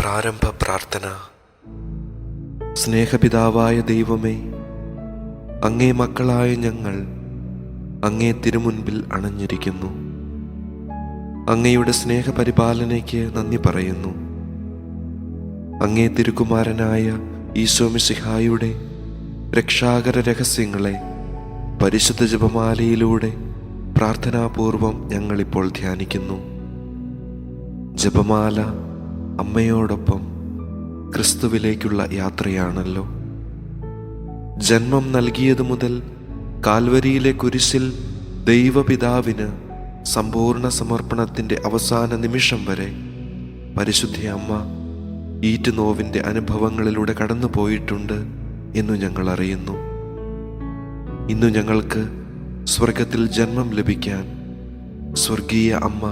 പ്രാരംഭ പ്രാർത്ഥന. സ്നേഹപിതാവായ ദൈവമേ, അങ്ങേ മക്കളായ ഞങ്ങൾ അങ്ങേ തിരുമുൻപിൽ അണഞ്ഞിരിക്കുന്നു. അങ്ങയുടെ സ്നേഹപരിപാലനയ്ക്ക് നന്ദി പറയുന്നു. അങ്ങേ തിരുകുമാരനായ ഈശോ മിശിഹായുടെ രക്ഷാകര രഹസ്യങ്ങളെ പരിശുദ്ധ ജപമാലയിലൂടെ പ്രാർത്ഥനാപൂർവം ഞങ്ങളിപ്പോൾ ധ്യാനിക്കുന്നു. ജപമാല അമ്മയോടൊപ്പം ക്രിസ്തുവിലേക്കുള്ള യാത്രയാണല്ലോ. ജന്മം നൽകിയതു മുതൽ കാൽവരിയിലെ കുരിശിൽ ദൈവപിതാവിന് സമ്പൂർണ്ണ സമർപ്പണത്തിൻ്റെ അവസാന നിമിഷം വരെ പരിശുദ്ധ അമ്മ ഈറ്റുനോവിൻ്റെ അനുഭവങ്ങളിലൂടെ കടന്നുപോയിട്ടുണ്ട് എന്നു ഞങ്ങൾ അറിയുന്നു. ഇന്നു ഞങ്ങൾക്ക് സ്വർഗത്തിൽ ജന്മം ലഭിക്കാൻ സ്വർഗീയ അമ്മ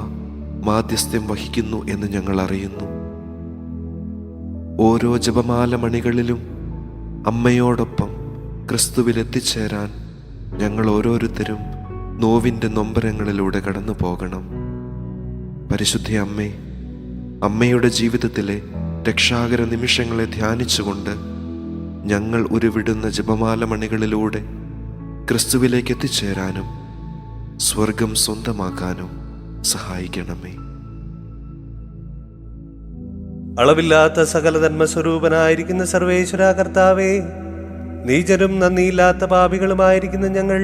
മാധ്യസ്ഥ്യം വഹിക്കുന്നു എന്ന് ഞങ്ങൾ അറിയുന്നു. ഓരോ ജപമാല മണികളിലും അമ്മയോടൊപ്പം ക്രിസ്തുവിൽ എത്തിച്ചേരാൻ ഞങ്ങൾ ഓരോരുത്തരും നോവിൻ്റെ നൊമ്പരങ്ങളിലൂടെ കടന്നു പോകണം. പരിശുദ്ധ അമ്മേ, അമ്മയുടെ ജീവിതത്തിലെ രക്ഷാകര നിമിഷങ്ങളെ ധ്യാനിച്ചുകൊണ്ട് ഞങ്ങൾ ഉരുവിടുന്ന ജപമാല മണികളിലൂടെ ക്രിസ്തുവിലേക്ക് എത്തിച്ചേരാനും സ്വർഗം സ്വന്തമാക്കാനും സഹായിക്കണമേ. അളവില്ലാത്ത സകല ധർമ്മസ്വരൂപനായിരിക്കുന്ന സർവേശ്വര കർത്താവേ, നീചരും നന്ദിയില്ലാത്ത പാപികളുമായിരിക്കുന്ന ഞങ്ങൾ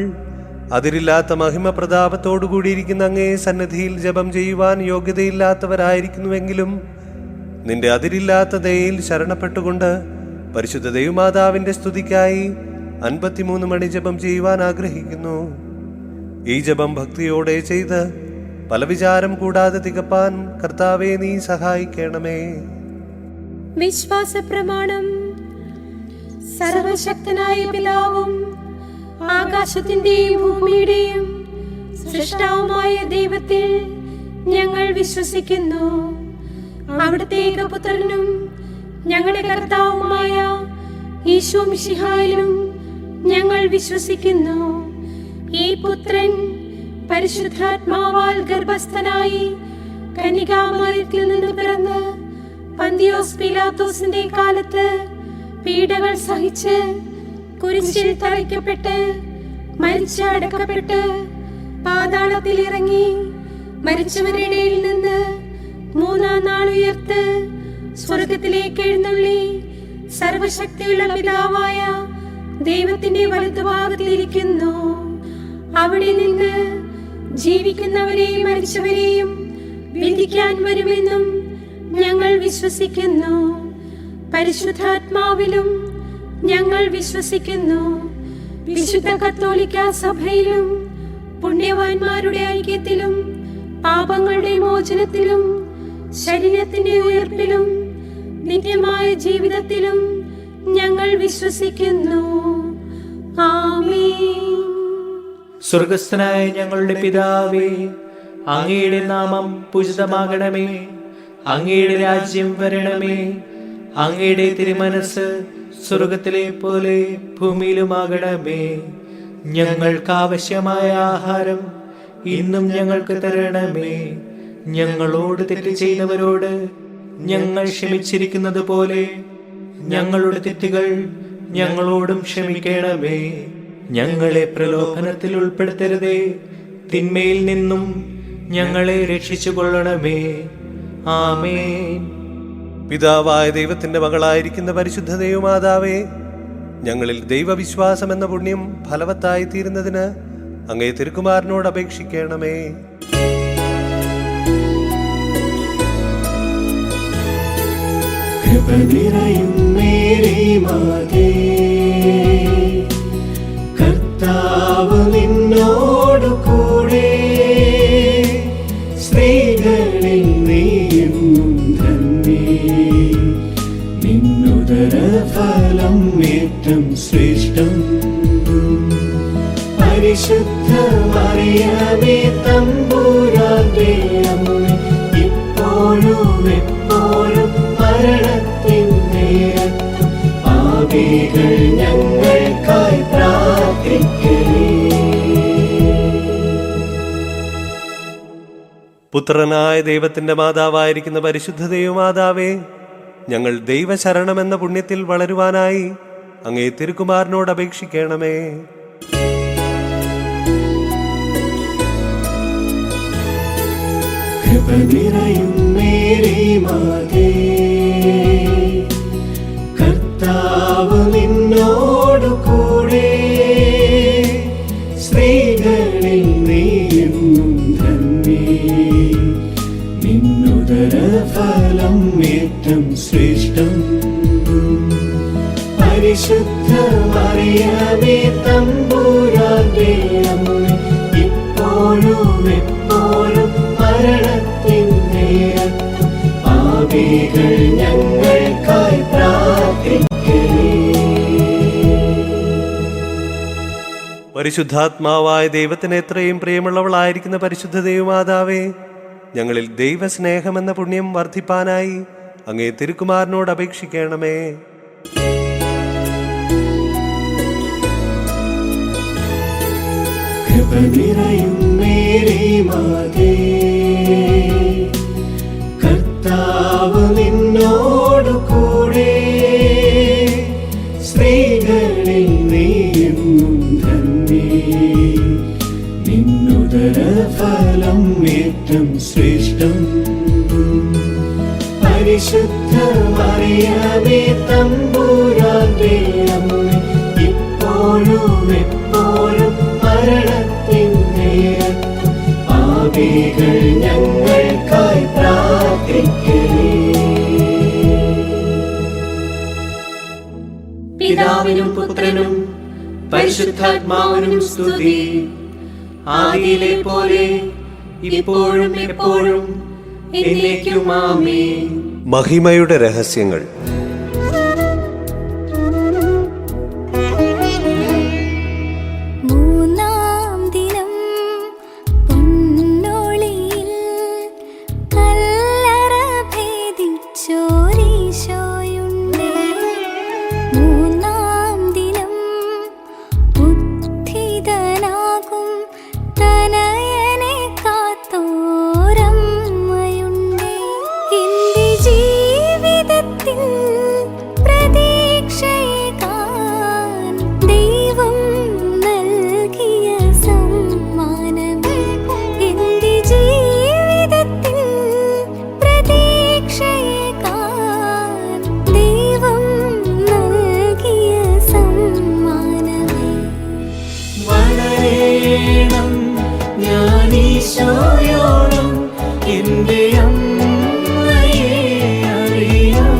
അതിരില്ലാത്ത മഹിമ പ്രതാപത്തോടുകൂടിയിരിക്കുന്ന അങ്ങേ സന്നിധിയിൽ ജപം ചെയ്യുവാൻ യോഗ്യതയില്ലാത്തവരായിരിക്കുന്നുവെങ്കിലും നിന്റെ അതിരില്ലാത്ത ദയയിൽ ശരണപ്പെട്ടുകൊണ്ട് പരിശുദ്ധ ദൈവമാതാവിന്റെ സ്തുതിക്കായി 53 മണി ജപം ചെയ്യുവാൻ ആഗ്രഹിക്കുന്നു. ഈ ജപം ഭക്തിയോടെ ചെയ്ത് പല വിചാരം കൂടാതെ തികപ്പാൻ കർത്താവേ നീ സഹായിക്കണമേ. വിശ്വാസ പ്രമാണം. സർവശക്തനായ പിതാവും ആകാശത്തിന്റെയും ഭൂമിയുടെയും സൃഷ്ടാവുമായ ദൈവത്തിൽ ഞങ്ങൾ വിശ്വസിക്കുന്നു. അവിടുത്തെ ഏകപുത്രനും ഞങ്ങളുടെ കർത്താവുമായ ഈശോ മിശിഹായിലും ഞങ്ങൾ വിശ്വസിക്കുന്നു. ഈ പുത്രൻ പരിശുദ്ധാത്മാവാൽ ഗർഭസ്ഥനായി കന്യകാമറിയത്തിൽ നിന്ന് പിറന്ന് പന്തിയോസ് പീലാത്തോസിന്റെ കാലത്ത് പീഡകൾ സഹിച്ച് കുരിശിൽ തറയ്ക്കപ്പെട്ട് മരിച്ച് അടക്കപ്പെട്ട് പാതാളത്തിൽ ഇറങ്ങി മരിച്ചവരുടെ ഇടയിൽ നിന്ന് 3-ാം നാൾ ഉയർത്ത് സ്വർഗത്തിലേക്ക് എഴുന്നള്ളി സർവശക്തിയുള്ള പിതാവായ ദൈവത്തിന്റെ വലതുഭാഗത്തിലിരിക്കുന്നു. അവിടെ നിന്ന് ജീവിക്കുന്നവരെയും മരിച്ചവരെയും വിധിക്കാൻ വരുമെന്നും ഞങ്ങൾ വിശ്വസിക്കുന്നു. പരിശുദ്ധാത്മാവിലും ഞങ്ങൾ വിശ്വസിക്കുന്നു. വിശുദ്ധ കത്തോലിക്ക സഭയിലും പുണ്യവാന്മാരുടെ ഐക്യത്തിലും പാപങ്ങളുടെ മോചനത്തിലും ശരീരത്തിന്റെ ഉയർപ്പിലും നിത്യമായ ജീവിതത്തിലും ഞങ്ങൾ വിശ്വസിക്കുന്നു. ആമേൻ. സ്വർഗസ്ഥനായ ഞങ്ങളുടെ പിതാവേ, അങ്ങയുടെ നാമം പൂജിതമാകണമേ. അങ്ങയുടെ രാജ്യം വരണമേ. അങ്ങയുടെ തിരുമനസ് സ്വർഗത്തിലെ പോലെ ഭൂമിയിലുമാകണമേ. ഞങ്ങൾക്ക് ആവശ്യമായ ആഹാരം ഇന്നും ഞങ്ങൾക്ക് തരണമേ. ഞങ്ങളോട് തെറ്റ് ചെയ്തവരോട് ഞങ്ങൾ ക്ഷമിച്ചിരിക്കുന്നത് പോലെ ഞങ്ങളുടെ തെറ്റുകൾ ഞങ്ങളോടും ക്ഷമിക്കണമേ. ഞങ്ങളെ പ്രലോഭനത്തിൽ ഉൾപ്പെടുത്തരുതേ, തിന്മയിൽ നിന്നും ഞങ്ങളെ രക്ഷിച്ചു കൊള്ളണമേ. ആമേൻ. പിതാവായ ദൈവത്തിന്റെ മകളായിരിക്കുന്ന പരിശുദ്ധ ദൈവമാതാവേ, ഞങ്ങളിൽ ദൈവവിശ്വാസം എന്ന പുണ്യം ഫലവത്തായി തീരുന്നതിന് അങ്ങേ തിരുക്കുമാരനോട് അപേക്ഷിക്കണമേ. കർത്താവ് നിന്നോടു കൂടെ, സ്ത്രീകളിൽ നീയും ധന്യേ. നിന്നുദര ഫലം ഏറ്റം ശ്രേഷ്ഠം. പരിശുദ്ധ മറിയമേ തമ്പുരാന്റെ അമ്മേ, ഇപ്പോഴും എപ്പോഴും മരണത്തിൻ നേരത്തും പാപികൾ ഞങ്ങൾക്കായി പ്രാർത്ഥിക്കണേ. പുത്രനായ ദൈവത്തിന്റെ മാതാവായിരിക്കുന്ന പരിശുദ്ധ ദൈവമാതാവേ, ഞങ്ങൾ ദൈവശരണമെന്ന പുണ്യത്തിൽ വളരുവാനായി അങ്ങേ തിരുക്കുമാരനോട് അപേക്ഷിക്കണമേ. കൃപ നിറയും മേരി മാതേ, കർത്താവ് നിന്നോടു കൂടെ, സ്ത്രീകളിൽ നീയെന്നും ധന്യേ, നിന്നുദര ഫലം ഏറ്റം ശ്രേഷ്ഠം. പരിശുദ്ധ മറിയമേ തമ്പുരാന്റെ അമ്മേ, ഇപ്പോഴും എപ്പോഴും മരണത്തിൻ നേരത്തും പാപികൾ ഞങ്ങൾക്കായി പ്രാർത്ഥിക്കണേ. പരിശുദ്ധാത്മാവായ ദൈവത്തിന് എത്രയും പ്രിയമുള്ളവളായിരിക്കുന്ന പരിശുദ്ധ ദൈവമാതാവേ, ഞങ്ങളിൽ ദൈവസ്നേഹമെന്ന പുണ്യം വർദ്ധിപ്പാനായി അങ്ങേ തിരുക്കുമാരനോട് അപേക്ഷിക്കണമേ. കൃപ നിറയും മേരി മാതേ, കർത്താവ് നിന്നോടു കൂടെ, സ്ത്രീകളിൽ നീയെന്നും ധന്യേ, നിന്നുദര ഫലം ഏറ്റം ശ്രേഷ്ഠം. പരിശുദ്ധ മറിയമേ തമ്പുരാന്റെ അമ്മേ, ഇപ്പോഴും എപ്പോഴും മരണത്തിൻ നേരത്തും പാപികൾ ഞങ്ങൾക്കായി പ്രാർത്ഥിക്കണേ. പിതാവിനും പുത്രനും പരിശുദ്ധാത്മാവിനും സ്തുതി. ആദിയിലെ പോലെ ഇപ്പോഴും എപ്പോഴും എന്നേക്കും ആമേൻ. മഹിമയുടെ രഹസ്യങ്ങൾ. ഞാനീശോയോളം എൻ്റെ അമ്മയെ അറിയാം,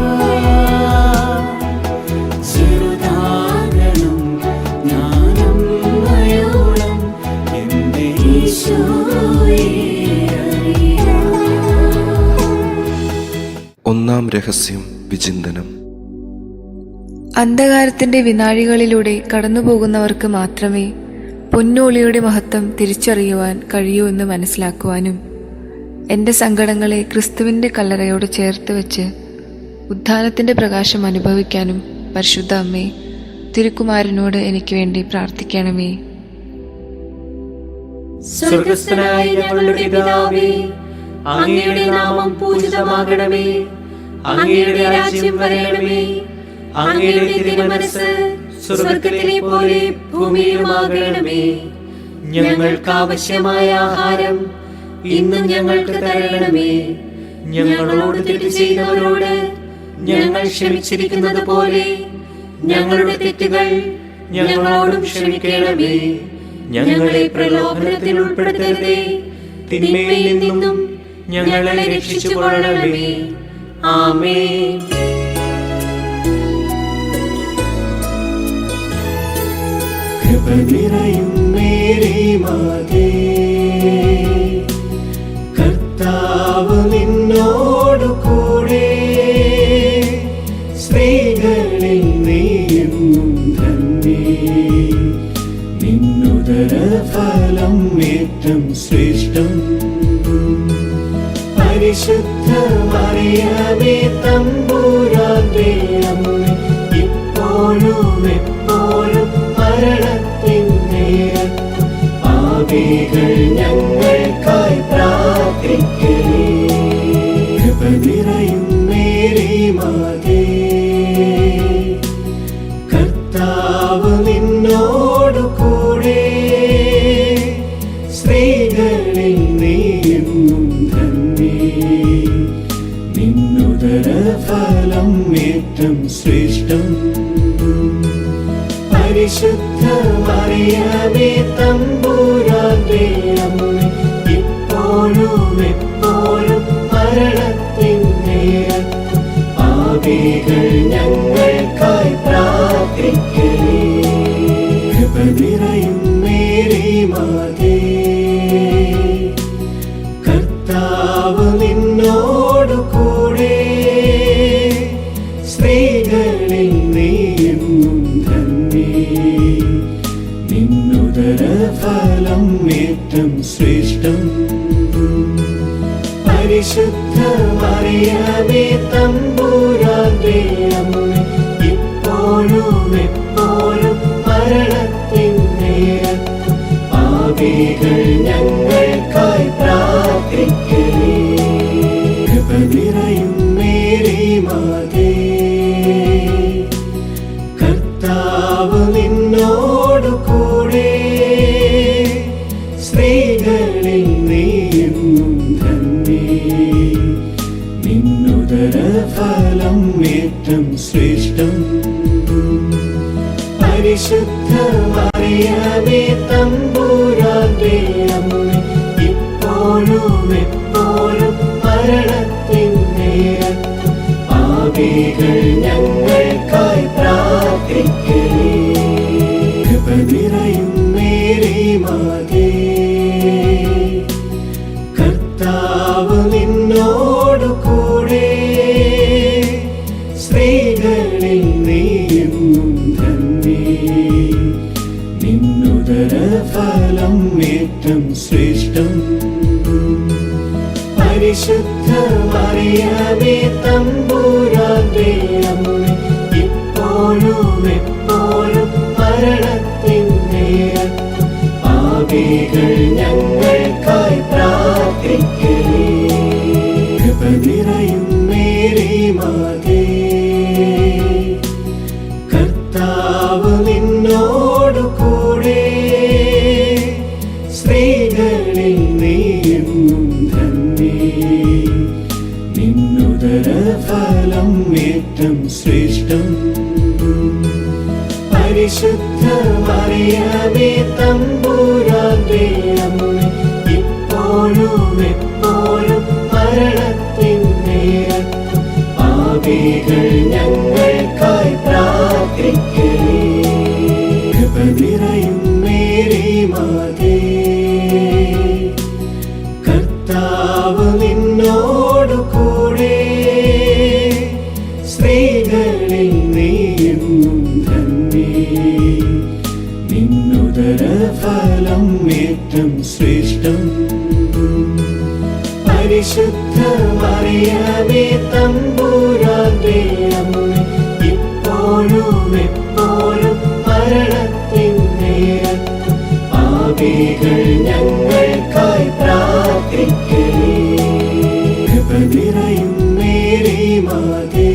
ചെറുതാകണം ഞാനമ്മയോളം എൻ്റെ ഈശോയെ അറിയാം. ഒന്നാം രഹസ്യം വിചിന്തനം. അന്ധകാരത്തിന്റെ വിനാഴികളിലൂടെ കടന്നുപോകുന്നവർക്ക് മാത്രമേ പൊന്നോളിയുടെ മഹത്വം തിരിച്ചറിയുവാൻ കഴിയൂ എന്ന് മനസ്സിലാക്കുവാനും എൻ്റെ സങ്കടങ്ങളെ ക്രിസ്തുവിൻ്റെ കല്ലറയോട് ചേർത്ത് വെച്ച് ഉദ്ധാനത്തിൻ്റെ പ്രകാശം അനുഭവിക്കാനും പരിശുദ്ധ അമ്മേ തിരുക്കുമാരനോട് എനിക്ക് വേണ്ടി പ്രാർത്ഥിക്കണമേ. സ്വർഗ്ഗസ്ഥനായ ഞങ്ങളുടെ പിതാവേ, അങ്ങയുടെ നാമം പൂജിതമാകണമേ. അങ്ങയുടെ രാജ്യം വരണമേ. അങ്ങയുടെ തിരുമനസ്സ് സ്വർഗ്ഗത്തിലെ പോലെ ഭൂമിയിലുമാകണമേ. ഞങ്ങൾക്ക് ആവശ്യമായ ആഹാരം ഇന്നും ഞങ്ങൾക്ക് തരണമേ. ഞങ്ങളോട് തെറ്റ് ചെയ്തവരോട് ഞങ്ങൾ ക്ഷമിച്ചിരിക്കുന്നത് പോലെ ഞങ്ങളുടെ തെറ്റുകൾ ഞങ്ങളോടും ക്ഷമിക്കണമേ. ഞങ്ങളെ പ്രലോഭനത്തിൽ ഉൾപ്പെടുത്തരുതേ, തിന്മയിൽ നിന്നും ഞങ്ങളെ രക്ഷിച്ചുകൊള്ളണമേ. ആമേൻ. കൃപ നിറയും മേരി മാതേ, കർത്താവ് നിന്നോടു കൂടെ, സ്ത്രീകളിൽ നീയെന്നും ധന്യേ, നിന്നുദര ഫലം ഏറ്റം ശ്രേഷ്ഠം. പരിശുദ്ധ മറിയമേ തമ്പുരാന്റെ അമ്മേ, ഇപ്പോഴും എപ്പോഴും മരണത്തിൻ നേരത്തും പാപികൾ ഞങ്ങൾക്കായി പ്രാർത്ഥിക്കണേ. കൃപ നിറയും മേരി മാതേ, ഫലം ഏറ്റം ശ്രേഷ്ഠം. പരിശുദ്ധ മറിയമേ തമ്പുരാന്റെ അമ്മേ, ഇപ്പോഴും എപ്പോഴും മരണത്തിൻ നേരത്തും പാപികൾ ഞങ്ങൾക്കായി പ്രാർത്ഥിക്കണേ. കൃപ നിറയും മേരി മാതേ, കർത്താവ് നിന്നോടു കൂടെ, സ്ത്രീകളിൽ നീയെന്നും ധന്യേ. നിന്നുദര ഫലം ഏറ്റം ശ്രേഷ്ഠം. പരിശുദ്ധ മറിയമേ തമ്പുരാന്റെ അമ്മേ, ഇപ്പോഴും എപ്പോഴും മരണത്തിൻ നേരത്തും പാപികൾ ഞങ്ങൾക്കായി പ്രാർത്ഥിക്കണേ. കൃപ നിറയും മേരി മാതേ, കർത്താവ് നിന്നോടു കൂടെ, സ്ത്രീകളിൽ നീയെന്നും ധന്യേ. നിന്നുദര ഫലം ഏറ്റം ശ്രേഷ്ഠം. പരിശുദ്ധ മറിയമേ തമ്പുരാന്റെ അമ്മേ, ഇപ്പോഴും എപ്പോഴും മരണത്തിൻ നേരത്തും പാപികൾ ഞങ്ങൾക്കായി പ്രാർത്ഥിക്കണേ. കൃപ നിറയും മേരി മാതേ, കർത്താവ് നിന്നോടു കൂടെ, സ്ത്രീകളിൽ നീയെന്നും ധന്യേ. നിന്നുദര ഫലം ഏറ്റം ശ്രേഷ്ഠം. പരിശുദ്ധ മറിയമേ തമ്പുരാന്റെ അമ്മേ, ഇപ്പോഴും എപ്പോഴും മരണത്തിൻ നേരത്തും പാപികൾ ഞങ്ങൾക്കായി പ്രാർത്ഥിക്കണേ. കൃപ നിറയും മേരി മാതേ, കർത്താവ് നിന്നോടു കൂടെ, സ്ത്രീകളിൽ നീയെന്നും ധന്യേ. നിന്നുദര ഫലം ഏറ്റം ശ്രേഷ്ഠം. പരിശുദ്ധ മറിയമേ തമ്പുരാന്റെ അമ്മേ, ഇപ്പോഴും എപ്പോഴും മരണത്തിൻ നേരത്തും പാപികൾ ഞങ്ങൾക്കായി പ്രാർത്ഥിക്കണേ. കൃപ നിറയും മേരി മാതേ, കർത്താവ് നിന്നോടു കൂടെ, സ്ത്രീകളിൽ നീയെന്നും ധന്യേ. നിന്നുദര ഫലം ഏറ്റം ശ്രേഷ്ഠം. പരിശുദ്ധ മറിയമേ തമ്പുരാന്റെ അമ്മേ, ഇപ്പോഴും എപ്പോഴും മരണത്തിൻ നേരത്തും പാപികൾ ഞങ്ങൾക്കായി പ്രാർത്ഥിക്കണേ. കൃപ നിറയും മേരി മാതേ,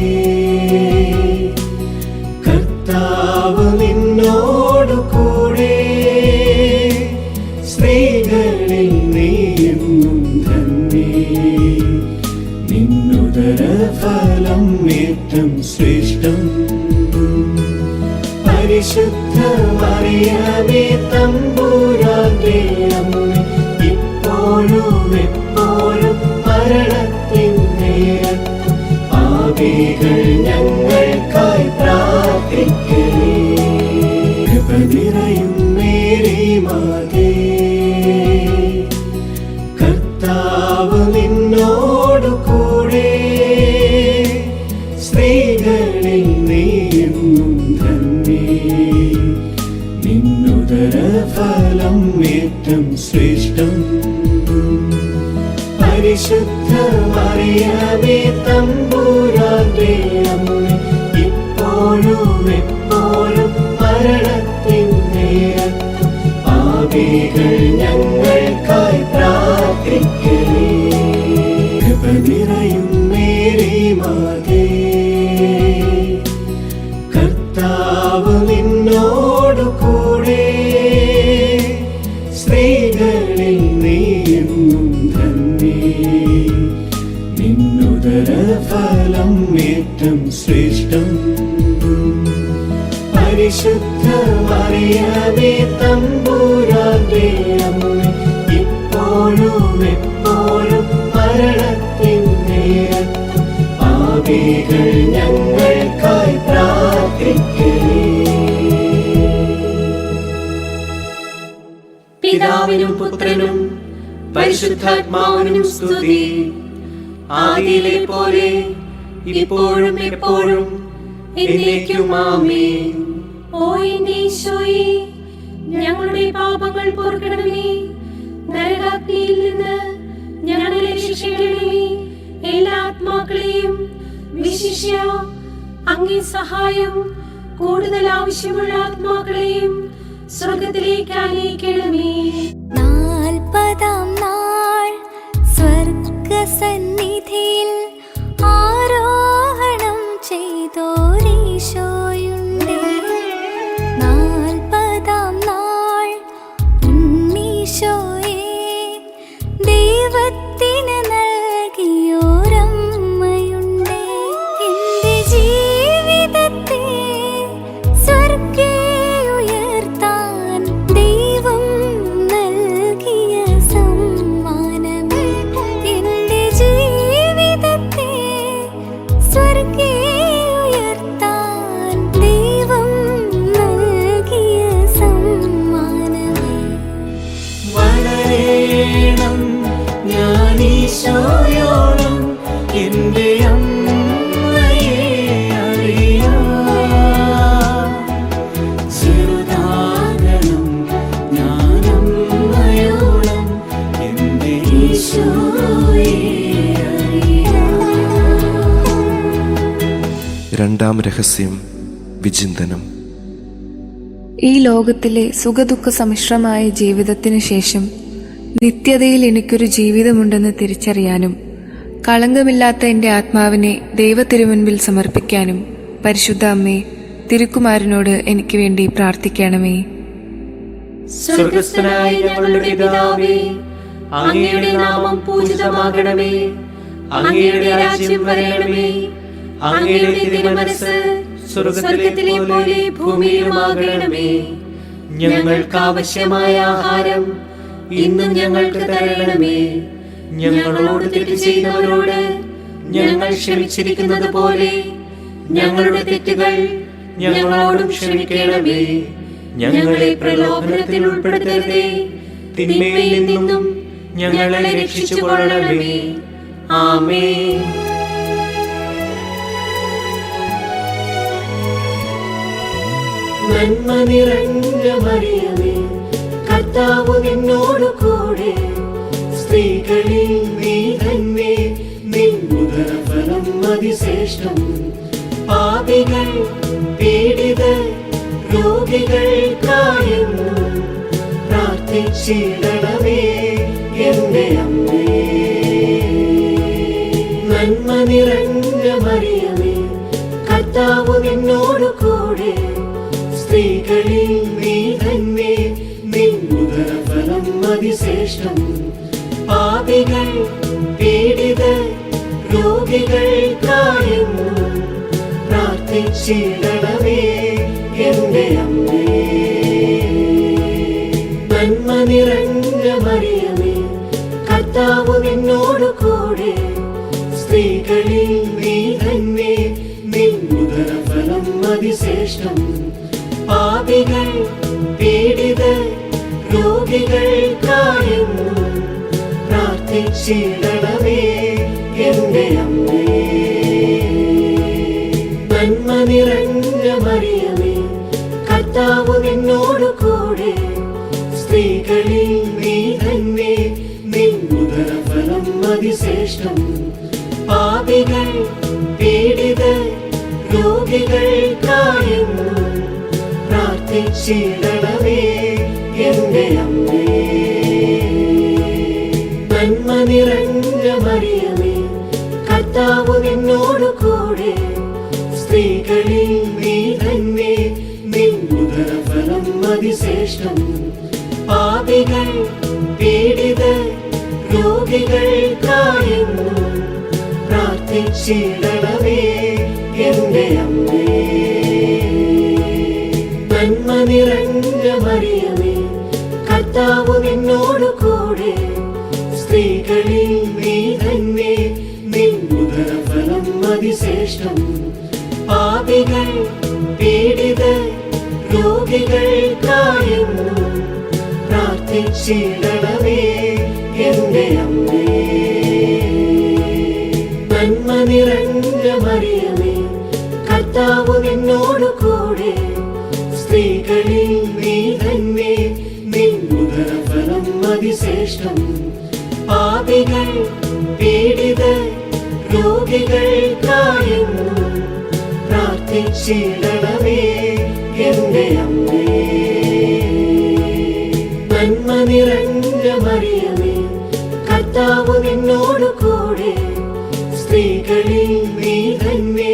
കർത്താവ് നിന്നോടു കൂടെ, സ്ത്രീകളിൽ നീയെന്നും ധന്യേ. നിന്നുദര ഫലം ഏറ്റം ശ്രേഷ്ഠം. പരിശുദ്ധ മറിയമേ തമ്പുരാന്റെ അമ്മേ, ഇപ്പോഴും എപ്പോഴും മരണത്തിൻ നേരത്തും പാപികൾ ഞങ്ങൾക്കായി പ്രാർത്ഥിക്കണേ. കൃപ നിറയും മേരി മാതേ, കർത്താവ് നിന്നോടു കൂടെ, സ്ത്രീകളിൽ നീയെന്നും ധന്യേ. നിന്നുദര ഫലം ഏറ്റം ശ്രേഷ്ഠം. പരിശുദ്ധ മറിയമേ തമ്പുരാന്റെ അമ്മേ, ഉദരഫലം ഏറ്റം ശ്രേഷ്ഠം. പരിശുദ്ധ മറിയമേ തമ്പുരാന്റെ അമ്മേ, ഇപ്പോഴും എപ്പോഴും മരണത്തിൻ നേരത്തും പാപികൾ ഞങ്ങൾക്കായി പ്രാർത്ഥിക്കണേ. പിതാവിനും പുത്രനും പരിശുദ്ധാത്മാവിനും സ്തുതി. ആദിയിലെ പോലെ ഇപ്പോഴും എപ്പോഴും എന്നേക്കും ആമേൻ. ഓ എന്റെ ഈശോയേ, ഞങ്ങളുടെ പാപങ്ങൾ പൊറുക്കണമേ, നരകാഗ്നിയിൽ നിന്ന് ഞങ്ങളെ രക്ഷിക്കണമേ. എല്ലാ ആത്മാക്കളെയും വിശിഷ്യ അങ്ങേ സഹായം കൂടുതൽ ആവശ്യമുള്ള ആത്മാക്കളെയും സ്വർഗത്തിലേക്ക് ആനയിക്കണമേ. 40-ാം നാൾ സ്വർഗസന്നിധിയിൽ ആരോഹണം ചെയ്തോരീശോയുണ്ട്. 40-ാം നാൾ ഉണ്ണീശോയെ ദൈവത്തിന് നൽകിയോരമ്മയുണ്ട്. എന്റെ ജീവിതത്തെ സ്വർഗേ ഉയർത്താൻ ദൈവം നൽകിയ സമ്മാനമേ. എന്റെ ജീവിതത്തെ സ്വർഗേ ഉയർത്താൻ ദൈവം നൽകിയ സമ്മാനമേ. വളരേണം ഞാനീശോയോളം എന്റെ അമ്മയെ അറിയാം. ചെറുതാകണം ഞാനമ്മയോളം എന്റെ ഈശോയെ അറിയാം. രണ്ടാം രഹസ്യം വിചിന്തനം. ഈ ലോകത്തിലെ സുഖദുഃഖ സമ്മിശ്രമായ ജീവിതത്തിനു ശേഷം നിത്യതയിൽ എനിക്കൊരു ജീവിതമുണ്ടെന്ന് തിരിച്ചറിയാനും കളങ്കമില്ലാത്ത എൻ്റെ ആത്മാവിനെ ദൈവത്തിരുമുൻപിൽ സമർപ്പിക്കാനും പരിശുദ്ധ അമ്മേ, തിരുക്കുമാരനോട് എനിക്ക് വേണ്ടി പ്രാർത്ഥിക്കണമേ. സ്വർഗസ്ഥനായ ഞങ്ങളുടെ പിതാവേ, അങ്ങയുടെ നാമം പൂജിതമാകണമേ. അങ്ങയുടെ രാജ്യം വരണമേ. അങ്ങയുടെ തിരുമനസ്സ് സ്വർഗത്തിലെ പോലെ ഭൂമിയിലുമാകണമേ. ഞങ്ങൾക്ക് ആവശ്യമായ ആഹാരം ഇന്നും ഞങ്ങൾക്ക് തരണമേ. ഞങ്ങളോട് തെറ്റ് ചെയ്തവരോട് ഞങ്ങൾ ക്ഷമിച്ചിരിക്കുന്നത് പോലെ ഞങ്ങളുടെ തെറ്റുകൾ ഞങ്ങളോടും ക്ഷമിക്കണമേ. ഞങ്ങളെ പ്രലോഭനത്തിൽ ഉൾപ്പെടുത്തരുതേ, തിന്മയിൽ നിന്നും ഞങ്ങളെ രക്ഷിച്ചുകൊള്ളണമേ. ആമേൻ. നന്മ നിറഞ്ഞ മറിയമേ, കർത്താവ് നിന്നോട് കൂടെ, സ്ത്രീകളിൽ നീ തന്നെ, നിൻ ഉദരഫലം അതിശ്രേഷ്ഠം. പാപികൾ പീഡിതർ രോഗികൾക്കായെന്നും പ്രാർത്ഥിച്ചിടണമേ എന്റെ അമ്മേ. നന്മ നിറഞ്ഞ മറിയമേ, കർത്താവ് നിന്നോട് കൂടെ, സ്ത്രീകളിൽ നീ തന്നെ, നിൻ ഉദരഫലം അതിശ്രേഷ്ഠം. പാപികൾ പീഡിതർ രോഗികൾക്കായെന്നും പ്രാർത്ഥിച്ചിടണമേ എന്റെ അമ്മേ. നന്മ നിറഞ്ഞ മറിയമേ, കർത്താവ് നിന്നോട് കൂടെ, സ്ത്രീകളിൽ നീ തന്നെ, നിൻ ഉദരഫലം അതിശ്രേഷ്ഠം. പാപികൾ പീഡിതർ രോഗികൾക്കായെന്നും പ്രാർത്ഥിച്ചിടണമേ എന്റെ അമ്മേ. നന്മ നിറഞ്ഞ മറിയമേ, കർത്താവ് നിന്നോട് കൂടെ, സ്ത്രീകളിൽ നീ തന്നെ, നിൻ ഉദരഫലം അതിശ്രേഷ്ഠം. പാപികൾ പീഡിതർ രോഗികൾക്കായെന്നും പ്രാർത്ഥിച്ചിടണമേ എന്റെ അമ്മേ. നന്മ നിറഞ്ഞ മറിയമേ, കർത്താവ് നിന്നോട് കൂടെ, സ്ത്രീകളിൽ നീ തന്നെ, നിൻ ഉദരഫലം അതിശ്രേഷ്ഠം. പാപികൾ പീഡിതർ രോഗികൾക്കായെന്നും പ്രാർത്ഥിച്ചിടണമേ പ്രാർത്ഥിച്ചിടണമേ എന്റെ അമ്മേ. നന്മ നിറഞ്ഞ മറിയമേ, കർത്താവ് നിന്നോട് കൂടെ, സ്ത്രീകളിൽ നീ തന്നെ, നിൻ ഉദരഫലം അതിശ്രേഷ്ഠം. പാപികൾ പീഡിതർ രോഗികൾക്കായെന്നും പ്രാർത്ഥിച്ചിടണമേ എന്റെ അമ്മേ. നന്മ നിറഞ്ഞ മറിയമേ, കർത്താവ് നിന്നോട് കൂടെ, സ്ത്രീകളിൽ നീ തന്നെ, നിൻ ഉദരഫലം അതിശ്രേഷ്ഠം. പാപികൾ പീഡിതർ രോഗികൾക്കായെന്നും പ്രാർത്ഥിച്ചിടണമേ എന്റെ അമ്മേ. നന്മ നിറഞ്ഞ മറിയമേ, കർത്താവ് നിന്നോട് കൂടെ, സ്ത്രീകളിൽ നീ തന്നെ,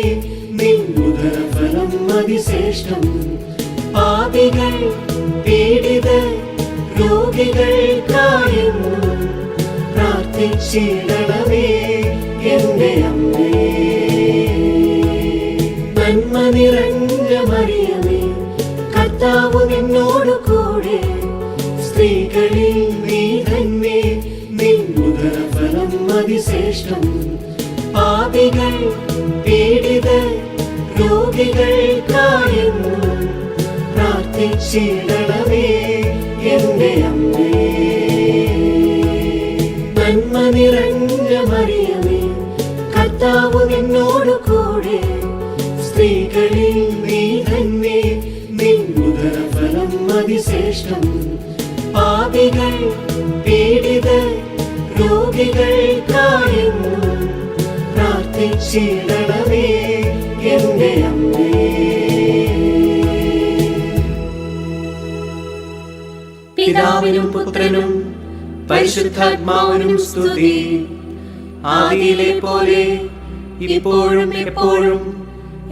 നിൻ ഉദരഫലം അതിശ്രേഷ്ഠം. പാപികൾ പീഡിതർ രോഗികൾക്കായെന്നും പ്രാർത്ഥിച്ചിടണമേ എന്റെ അമ്മേ. നന്മ നിറഞ്ഞ മറിയമേ, കർത്താവ് നിന്നോട് കൂടെ, സ്ത്രീകളിൽ നീ തന്നെ, നിൻ ഉദരഫലം അതിശ്രേഷ്ഠം. പാപികൾ പീഡിതർ രോഗികൾക്കായെന്നും പ്രാർത്ഥിച്ചിടണമേ എന്റെ അമ്മേ. നന്മ നിറഞ്ഞ മറിയമേ, കർത്താവ് നിന്നോട് കൂടെ, സ്ത്രീകളിൽ നീ തന്നെ, നിൻ ഉദരഫലം അതിശ്രേഷ്ഠം. പാപികൾ പീഡിതർ രോഗികൾക്കായെന്നും പ്രാർത്ഥിച്ചിടണമേ എന്റെ അമ്മേ. പിതാവിനും പുത്രനും പരിശുദ്ധാത്മാവിനും സ്തുതി. ആദിയിലെ പോലെ ഇപ്പോഴും എപ്പോഴും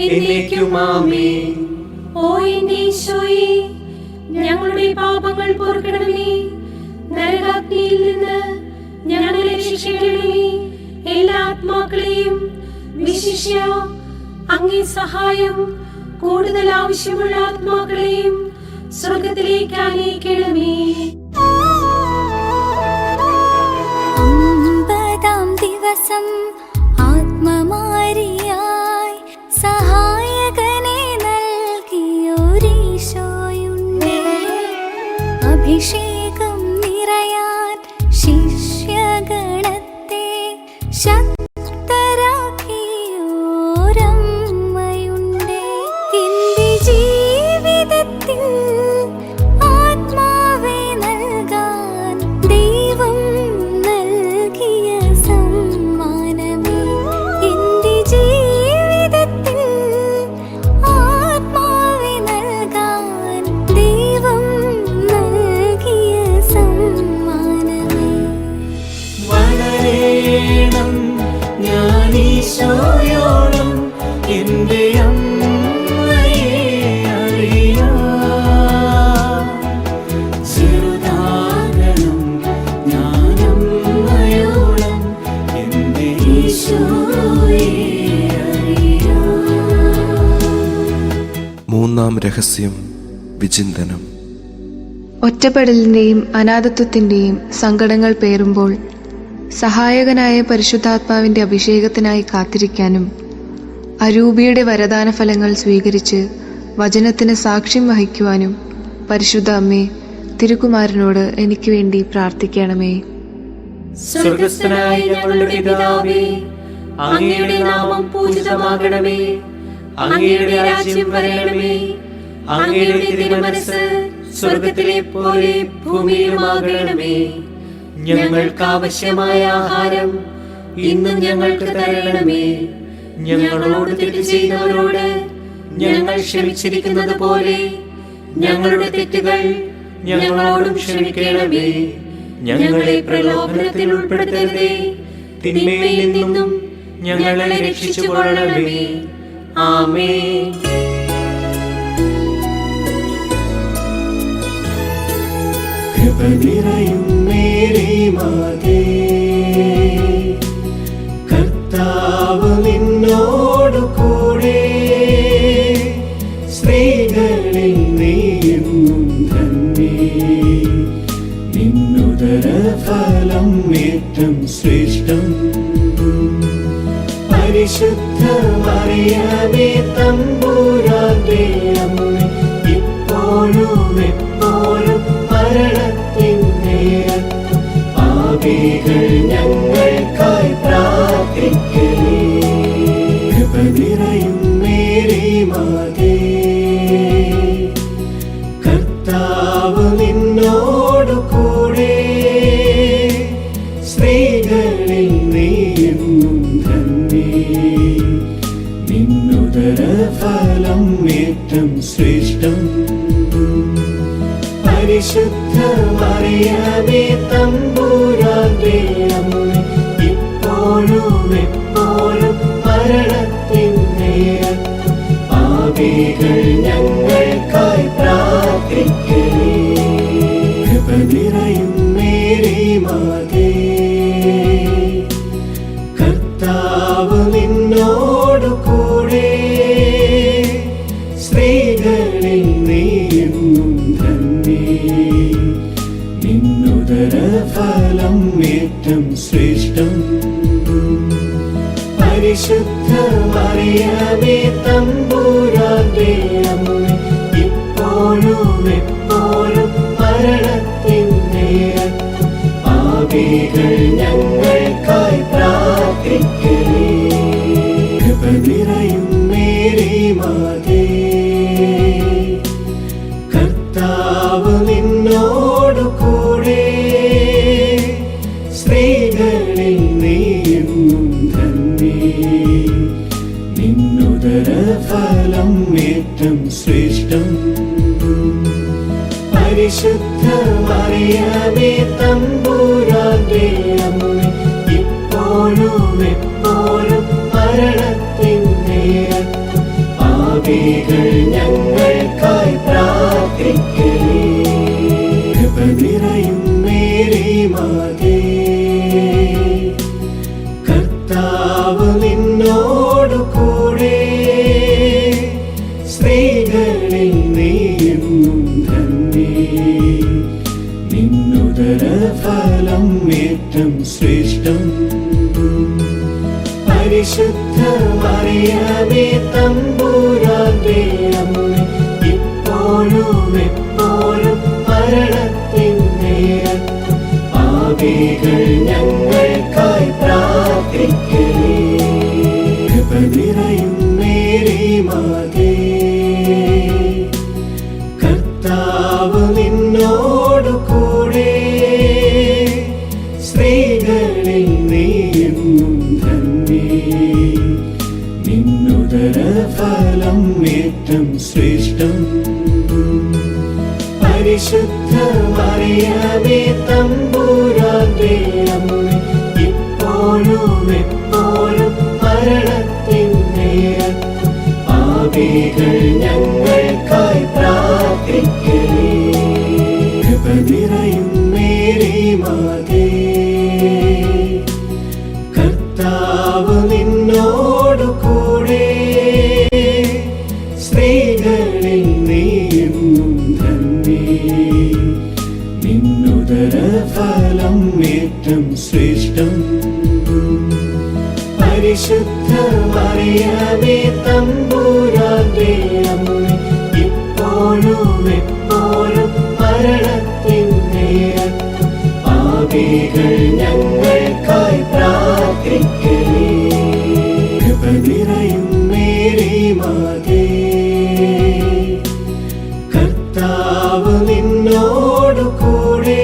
എന്നേക്കും ആമേൻ. ഓ എന്റെ ഈശോയെ, ഞങ്ങളുടെ പാപങ്ങൾ പൊറുക്കണമേ. നരകാഗ്നിയിൽ നിന്ന് ഞങ്ങളെ രക്ഷിക്കണമേ. എല്ലാ ആത്മാക്കളെയും വിശിഷ്യ അങ്ങേ സഹായം കൂടുതൽ ആവശ്യമുള്ള ആത്മാക്കളെയും സ്വർഗത്തിലേക്ക് ആനയിക്കണമേ. 50-ാം ദിവസം ആത്മമാരിയായി സഹായകനെ നൽകിയൊരീശോയുണ്ടേ. അഭിഷേകം നിറയാൻ ശിഷ്യഗണത്തെ ശക്തരാക്കിയോരമ്മയുണ്ടേ. എന്റെ ജീവിതത്തിൽ ആത്മാവെ നൽകാൻ ദൈവം നൽകിയ സമ്മാനമേ. എന്റെ ജീവിതത്തിൽ ആത്മാവെ നൽകാൻ ദൈവം നൽകിയ സമ്മാനമേ. വളരേണം ഞാനീശോയോളം എന്റെ അമ്മയെ അറിയാം. ചെറുതാകണം ഞാനമ്മയോളം എന്റെ ഈശോയെ അറിയാം. മൂന്നാം രഹസ്യം വിചിന്തനം. ഒറ്റപ്പെടലിന്റെയും അനാഥത്വത്തിന്റെയും സങ്കടങ്ങൾ പേറുമ്പോൾ സഹായകനായ പരിശുദ്ധാത്മാവിന്റെ അഭിഷേകത്തിനായി കാത്തിരിക്കാനും അരൂപിയുടെ വരദാന ഫലങ്ങൾ സ്വീകരിച്ച് വചനത്തിന് സാക്ഷ്യം വഹിക്കുവാനും പരിശുദ്ധ അമ്മേ, തിരുക്കുമാരനോട് എനിക്ക് വേണ്ടി പ്രാർത്ഥിക്കണമേ. സ്വർഗസ്ഥനായ ഞങ്ങളുടെ പിതാവേ, അങ്ങയുടെ നാമം പൂജിതമാകണമേ. അങ്ങയുടെ രാജ്യം വരണമേ. അങ്ങയുടെ തിരുമനസ്സ് സ്വർഗത്തിലെ പോലെ ഭൂമിയിലുമാകണമേ. ഞങ്ങൾക്ക് ആവശ്യമായ ആഹാരം ഇന്ന് ഞങ്ങൾക്ക് തരണമേ. ഞങ്ങളോട് തെറ്റ് ചെയ്തവരോട് ഞങ്ങൾ ക്ഷമിച്ചിരിക്കുന്നത് പോലെ ഞങ്ങളുടെ തെറ്റുകൾ ഞങ്ങളോടും ക്ഷമിക്കണമേ. ഞങ്ങളെ പ്രലോഭനത്തിൽ ഉൾപ്പെടുത്തരുതേ, തിന്മയിൽ നിന്നും ഞങ്ങളെ രക്ഷിച്ചുകൊള്ളണമേ. ആമേൻ. കൃപ നിറയും മേരി മാതേ, കർത്താവ് നിന്നെ പരിശുദ്ധ മറിയമേ തമ്പുരാന്റെ അമ്മേ, ഇപ്പോഴും എപ്പോഴും മരണത്തിൻ നേരത്തും പാപികൾ ഞങ്ങൾക്കായി പ്രാർത്ഥിക്കണേ. കൃപ നിറയും മേരി മാതേ, കർത്താവ് നിന്നോടു കൂടെ, സ്ത്രീകളിൽ നീയെന്നും ധന്യേ, നിന്നുദരഫലം ഏറ്റം ശ്രേഷ്ഠം. പരിശുദ്ധ മറിയമേ തമ്പുരാന്റെ അമ്മേ, ഇപ്പോഴും എപ്പോഴും മരണത്തിൻ നേരത്തും പാപികൾ ഞങ്ങൾക്കായി പ്രാർത്ഥിക്കണേ. കൃപ നിറയും മേരി മാതേ, കർത്താവ് നിന്നോടു കൂടെ, സ്ത്രീകളിൽ നീയെന്നും ധന്യേ, നിന്നുദരഫലം ഏറ്റം ശ്രേഷ്ഠം. പരിശുദ്ധ മറിയമേ തമ്പുരാന്റെ അമ്മേ, ഇപ്പോഴും എപ്പോഴും മരണത്തിൻ നേരത്തും പാപികൾ ഞങ്ങൾക്കായി പ്രാർത്ഥിക്കണേ. കൃപ നിറയും മേരി മാതേ, കർത്താവ് നിന്നോടു കൂടെ, സ്ത്രീകളിൽ നീയെന്നും ധന്യേ, നിന്നുദരഫലം ഏറ്റം ശ്രേഷ്ഠം. പരിശുദ്ധ മറിയമേ തമ്പുരാന്റെ അമ്മേ, ഇപ്പോഴും എപ്പോഴും മരണത്തിൻ നേരത്തും പാപികൾ ഞങ്ങൾക്കായി പ്രാർത്ഥിക്കണേ. കൃപ നിറയും മേരി മാതേ, കർത്താവ് നിന്നോടു കൂടെ, സ്ത്രീകളിൽ നീയെന്നും ധന്യേ, നിന്നുദരഫലം ഏറ്റം ശ്രേഷ്ഠം. പരിശുദ്ധ മറിയമേ തമ്പുരാന്റെ അമ്മേ, ഇപ്പോഴും എപ്പോഴും മരണത്തിൻ നേരത്തും പാപികൾ ഞങ്ങൾക്കായി പ്രാർത്ഥിക്കണേ. കൃപ നിറയും മേരി മാതേ, കർത്താവ് നിന്നോടു കൂടെ, സ്ത്രീകളിൽ നീയെന്നും ധന്യേ, നിന്നുദരഫലം ഏറ്റം ശ്രേഷ്ഠം. പരിശുദ്ധ മറിയമേ തമ്പുരാന്റെ അമ്മേ, ഇപ്പോഴും എപ്പോഴും മരണത്തിൻ നേരത്തും പാപികൾ ഞങ്ങൾക്കായി പ്രാർത്ഥിക്കണേ. കൃപ നിറയും മേരി മാതേ, കർത്താവ് നിന്നോടു കൂടെ, സ്ത്രീകളിൽ നീയെന്നും ധന്യേ, നിന്നുദരഫലം ഏറ്റം ശ്രേഷ്ഠം. പരിശുദ്ധ മറിയമേ തമ്പുരാന്റെ അമ്മേ, ഇപ്പോഴും എപ്പോഴും മരണത്തിൻ നേരത്തും പാപികൾ ഞങ്ങൾക്കായി പ്രാർത്ഥിക്കണേ. കൃപ നിറയും മേരി മാതേ, കർത്താവ് നിന്നോടു കൂടെ,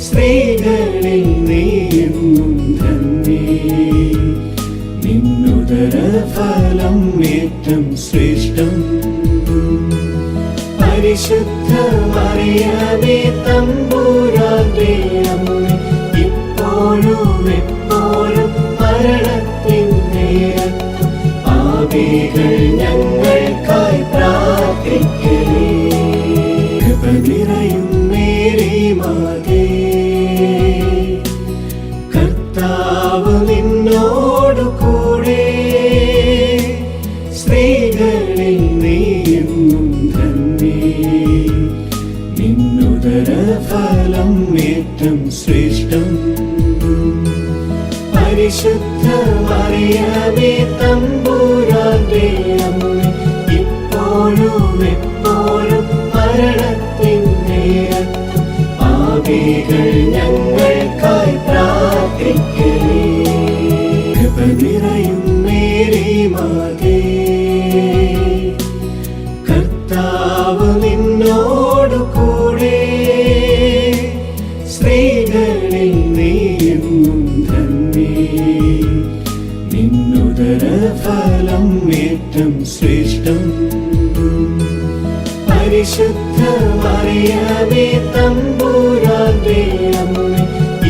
സ്ത്രീകളിൽ നീയെന്നും ധന്യേ, നിന്നുദരഫലം ഏറ്റം ശ്രേഷ്ഠം. പരിശുദ്ധ മറിയമേ തമ്പുരാന്റെ അമ്മേ, ഇപ്പോഴും എപ്പോഴും മരണത്തിൻ നേരത്തും പാപികൾ ഞങ്ങൾക്കായി പ്രാർത്ഥിക്കണേ. കൃപ നിറയും മേരി മാതേ, കർത്താവ് നിന്നോടു കൂടെ, സ്ത്രീകളിൽ നീയെന്നും ധന്യേ, നിന്നുദരഫലം ഏറ്റം ശ്രേഷ്ഠം. പരിശുദ്ധ മാതേ, കർത്താവ് നിന്നോടു കൂടെ, സ്ത്രീകളിൽ നീയെന്നും ധന്യേ, നിന്നുദരഫലം ഏറ്റം ശ്രേഷ്ഠം. പരിശുദ്ധ മറിയമേ തമ്പുരാന്റെ അമ്മേ,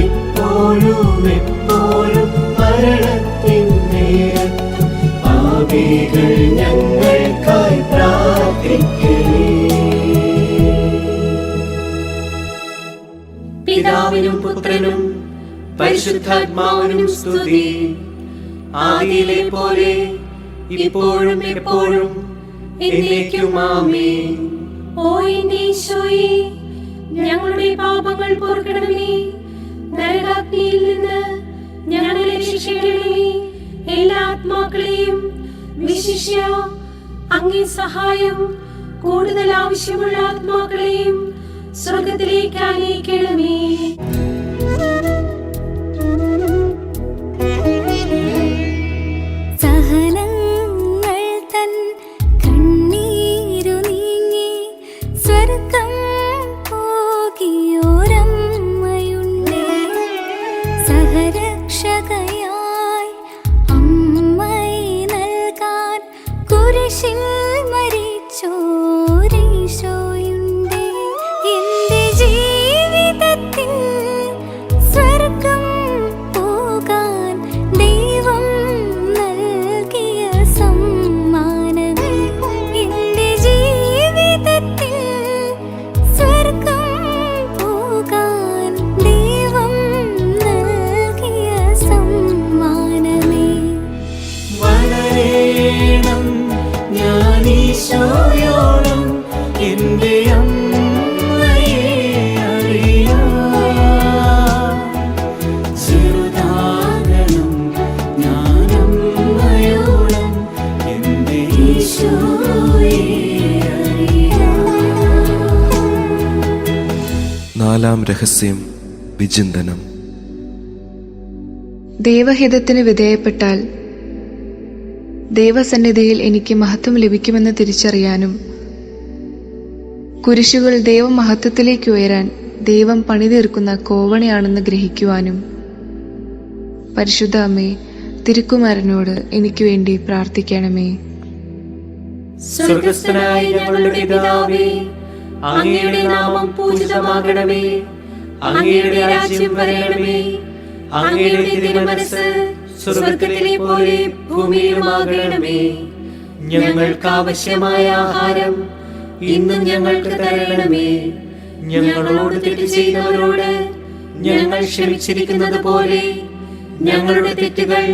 ഇപ്പോഴും എപ്പോഴും മരണത്തിൻ നേരത്തും പാപികൾ ഞങ്ങൾക്കായി പ്രാർത്ഥിക്കണേ. പിതാവിനും പുത്രനും പരിശുദ്ധാത്മാവിനും സ്തുതി, ആദിയിലെ പോലെ ഇപ്പോഴും എപ്പോഴും എന്നേക്കും ആമേൻ. ഓ എന്റെ ഈശോയെ, ഞങ്ങളുടെ പാപങ്ങൾ പൊറുക്കണമേ, നരകാഗ്നിയിൽ നിന്ന് ഞങ്ങളെ രക്ഷിക്കണമേ. എല്ലാ ആത്മാക്കളെയും വിശിഷ്യ അങ്ങേ സഹായം കൂടുതൽ ആവശ്യമുള്ള ആത്മാക്കളെയും സ്വർഗത്തിലേക്ക് ആനയിക്കണമേ. സഹനങ്ങൾ തൻ കണ്ണീരു നീങ്ങി സ്വർഗം പോകിയോരമ്മയുണ്ടേ, സഹരക്ഷകയായി അമ്മയെ നൽകാൻ കുരിശിൽ മരിച്ചോരീശോയുണ്ടേ. എന്റെ ജീവിതത്തിൽ സ്വർഗം പോകാൻ ദൈവം നൽകിയ സമ്മാനമേ. എന്റെ ജീവിതത്തിൽ സ്വർഗം പോകാൻ ദൈവം നൽകിയ സമ്മാനമേ. വളരേണം ഞാനീശോയോളം എന്റെ അമ്മയെ അറിയാം, ചെറുതാകണം ഞാനമ്മയോളം എന്റെ ഈശോയെ അറിയാം. നാലാം രഹസ്യം വിചിന്തനം. ദൈവഹിതത്തിന് വിധേയപ്പെട്ടാൽ ദൈവസന്നിധിയിൽ എനിക്ക് മഹത്വം ലഭിക്കുമെന്ന് തിരിച്ചറിയാനും കുരിശുകൾ ദൈവമഹത്വത്തിലേക്ക് ഉയരാൻ ദൈവം പണിതീർക്കുന്ന കോവണിയാണെന്ന് ഗ്രഹിക്കുവാനും പരിശുദ്ധ അമ്മേ, തിരുക്കുമാരനോട് എനിക്ക് വേണ്ടി പ്രാർത്ഥിക്കണമേ. സ്വർഗസ്ഥനായ ഞങ്ങളുടെ പിതാവേ, അങ്ങയുടെ നാമം പൂജിതമാകണമേ, അങ്ങയുടെ രാജ്യം വരണമേ, അങ്ങയുടെ തിരുമനസ്സ് സ്വർഗത്തിലെ പോലെ ഭൂമിയിലുമാകണമേ. ഞങ്ങൾക്ക് ആവശ്യമായ ആഹാരം ഇന്നും ഞങ്ങൾക്ക് തരണമേ. ഞങ്ങളോട് തെറ്റ് ചെയ്തവരോട് ഞങ്ങൾ ക്ഷമിച്ചിരിക്കുന്നത് പോലെ ഞങ്ങളുടെ തെറ്റുകൾ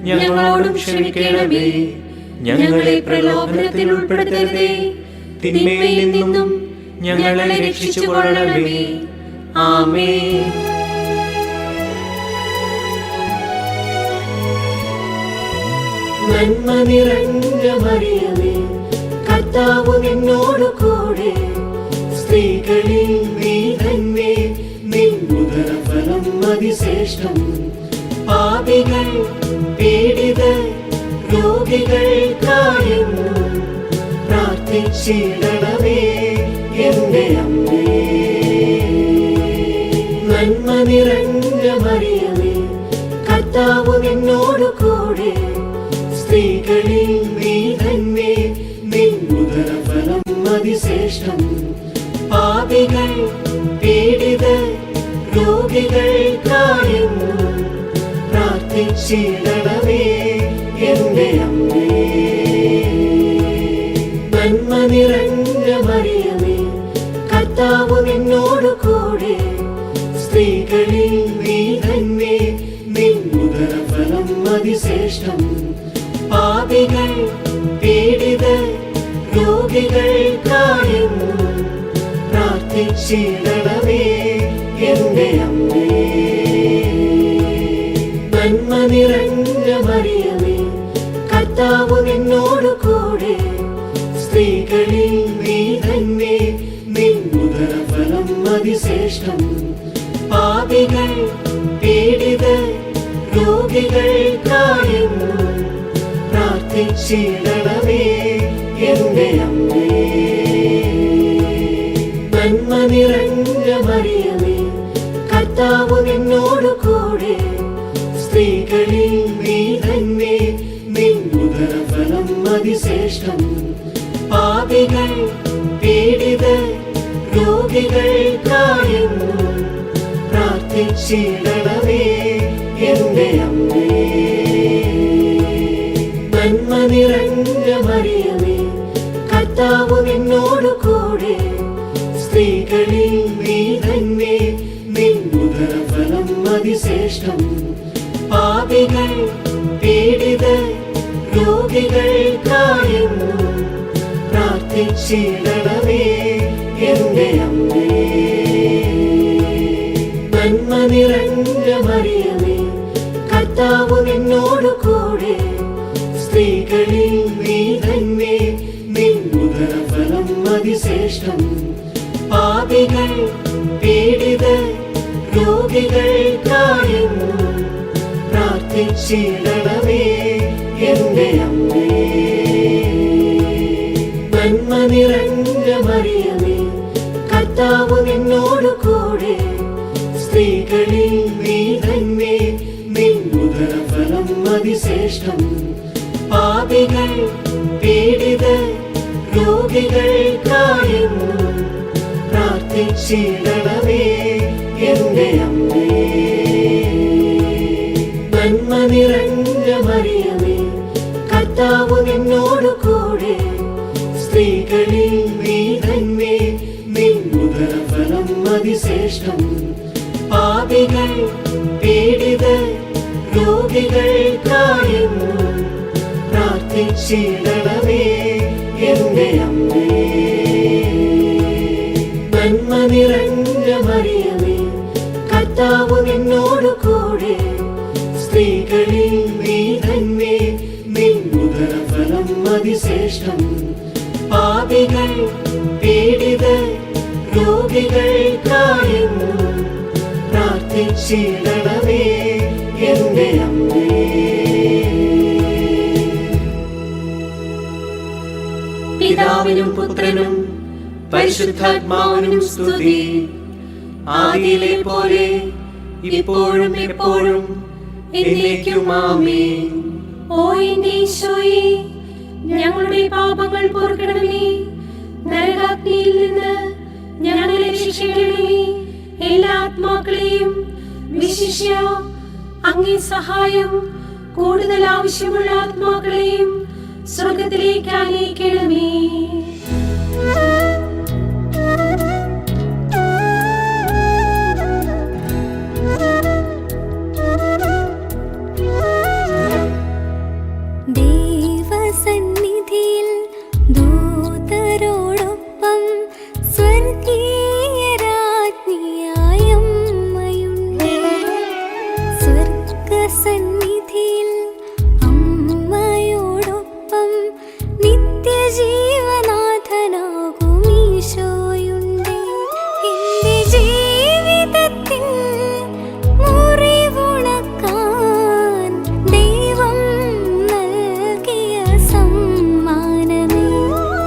ഞങ്ങളോടും ക്ഷമിക്കണമേ. ഞങ്ങളെ പ്രലോഭനത്തിൽ ഉൾപ്പെടുത്തരുതേ, തിന്മയിൽ നിന്നും ഞങ്ങളെ രക്ഷിച്ചുകൊള്ളണമേ. ആമേൻ. നന്മ നിറഞ്ഞ മറിയമേ, കർത്താവ് നിന്നോടു കൂടെ, സ്ത്രീകളിൽ നീ തന്നെ, നിന്നുദരഫലം അതിശ്രേഷ്ഠം. പാപികൾ പീഡിതർ രോഗികൾക്കായെന്നും പ്രാർത്ഥിച്ചിടണമേ എന്റെ അമ്മേ. നന്മ നിറഞ്ഞ മറിയമേ, കർത്താവ് നിന്നോടു കൂടെ, സ്ത്രീകളിൽ നീ തന്നെ, നിന്നുദരഫലം അതിശ്രേഷ്ഠം. പാപികൾ പീഡിതർ രോഗികൾക്കായെന്നും പ്രാർത്ഥിച്ചിടണമേ എന്റെ അമ്മേ. നന്മ നിറഞ്ഞ മറിയമേ, കർത്താവ് നിന്നോടു കൂടെ, സ്ത്രീകളിൽ നീ തന്നെ, നിന്നുദരഫലം അതിശ്രേഷ്ഠം. പാപികൾ പീഡിതർ രോഗികൾക്കായെന്നും പ്രാർത്ഥിച്ചിടണമേ എന്റെ അമ്മേ. നന്മ നിറഞ്ഞ മറിയമേ, കർത്താവ് നിന്നോടു കൂടെ, സ്ത്രീകളിൽ നീ തന്നെ, നിന്നുദരഫലം അതിശ്രേഷ്ഠം. പാപികൾ പീഡിതർ രോഗികൾക്കായെന്നും പ്രാർത്ഥിച്ചിടണമേ പ്രാർത്ഥിച്ചിടണമേ എന്റെ അമ്മേ. നന്മ നിറഞ്ഞ മറിയമേ, കർത്താവ് നിന്നോട് കൂടെ, സ്ത്രീകളിൽ നീ തന്നെ, നിൻ ഉദരഫലം അതിശ്രേഷ്ഠം. പാപികൾ പീഡിതർ രോഗികൾക്കായെന്നും പ്രാർത്ഥിച്ചിടണമേ എന്റെ അമ്മേ. നന്മ നിറഞ്ഞ മറിയമേ, കർത്താവ് നിന്നോട് കൂടെ, സ്ത്രീകളിൽ നീ തന്നെ, നിൻ ഉദരഫലം അതിശ്രേഷ്ഠം. പാപികൾ പീഡിതർ രോഗികൾക്കായെന്നും പ്രാർത്ഥിച്ചിടണമേ എന്റെ അമ്മേ. നന്മ നിറഞ്ഞ മറിയമേ, കർത്താവ് നിന്നോട് കൂടെ, സ്ത്രീകളിൽ നീ തന്നെ, നിൻ ഉദരഫലം അതിശ്രേഷ്ഠം. പാപികൾ പീഡിതർ രോഗികൾക്കായെന്നും പ്രാർത്ഥിച്ചിടണമേ എന്റെ അമ്മേ. നന്മ നിറഞ്ഞ മറിയമേ, കർത്താവ് നിന്നോട് കൂടെ, സ്ത്രീകളിൽ നീ തന്നെ, നിൻ ഉദരഫലം അതിശ്രേഷ്ഠം. പാപികൾ പീഡിതർ രോഗികൾക്കായെന്നും പ്രാർത്ഥിച്ചിടണമേ എന്റെ അമ്മേ. നന്മ നിറഞ്ഞ മറിയമേ, കർത്താവ് നിന്നോട് കൂടെ, സ്ത്രീകളിൽ നീ തന്നെ, നിൻ ഉദരഫലം അതിശ്രേഷ്ഠം. പാപികൾ പീഡിതർ രോഗികൾക്കായെന്നും പ്രാർത്ഥിച്ചിടണമേ എന്റെ അമ്മേ. നന്മ നിറഞ്ഞ മറിയമേ, കർത്താവ് നിന്നോട് കൂടെ, സ്ത്രീകളിൽ നീ തന്നെ, നിൻ ഉദരഫലം അതിശ്രേഷ്ഠം. പാപികൾ പീഡിതർ രോഗികൾക്കായെന്നും പ്രാർത്ഥിച്ചിടണമേ എന്റെ അമ്മേ. പിതാവിനും പുത്രനും പരിശുദ്ധാത്മാവിനും സ്തുതി. ആദിയിലെ പോലെ ഇപ്പോഴും എപ്പോഴും എന്നേക്കും ആമേൻ. ഓ എന്റെ ഈശോയെ, ഞങ്ങളുടെ പാപങ്ങൾ പൊറുക്കണമേ. നരകാഗ്നിയിൽ നിന്ന് ഞങ്ങളെ രക്ഷിക്കണമേ. എല്ലാ ആത്മാക്കളെയും വിശിഷ്യ അങ്ങേ സഹായം കൂടുതൽ ആവശ്യമുള്ള ആത്മാക്കളെയും സ്വർഗത്തിലേക്ക് ആനയിക്കണമേ. ദൈവസന്നിധിയിൽ ദൂതരോടൊപ്പം സ്വർഗീയ രാജ്ഞിയായ അമ്മയുണ്ട്. സ്വർഗസന്നിധിയിൽ അമ്മയോടൊപ്പം നിത്യജീവനാഥനാകും ഈശോയുണ്ട്. എന്റെ ജീവിതത്തിൽ മുറിവുണക്കാൻ ദൈവം നൽകിയ സമ്മാനമേ.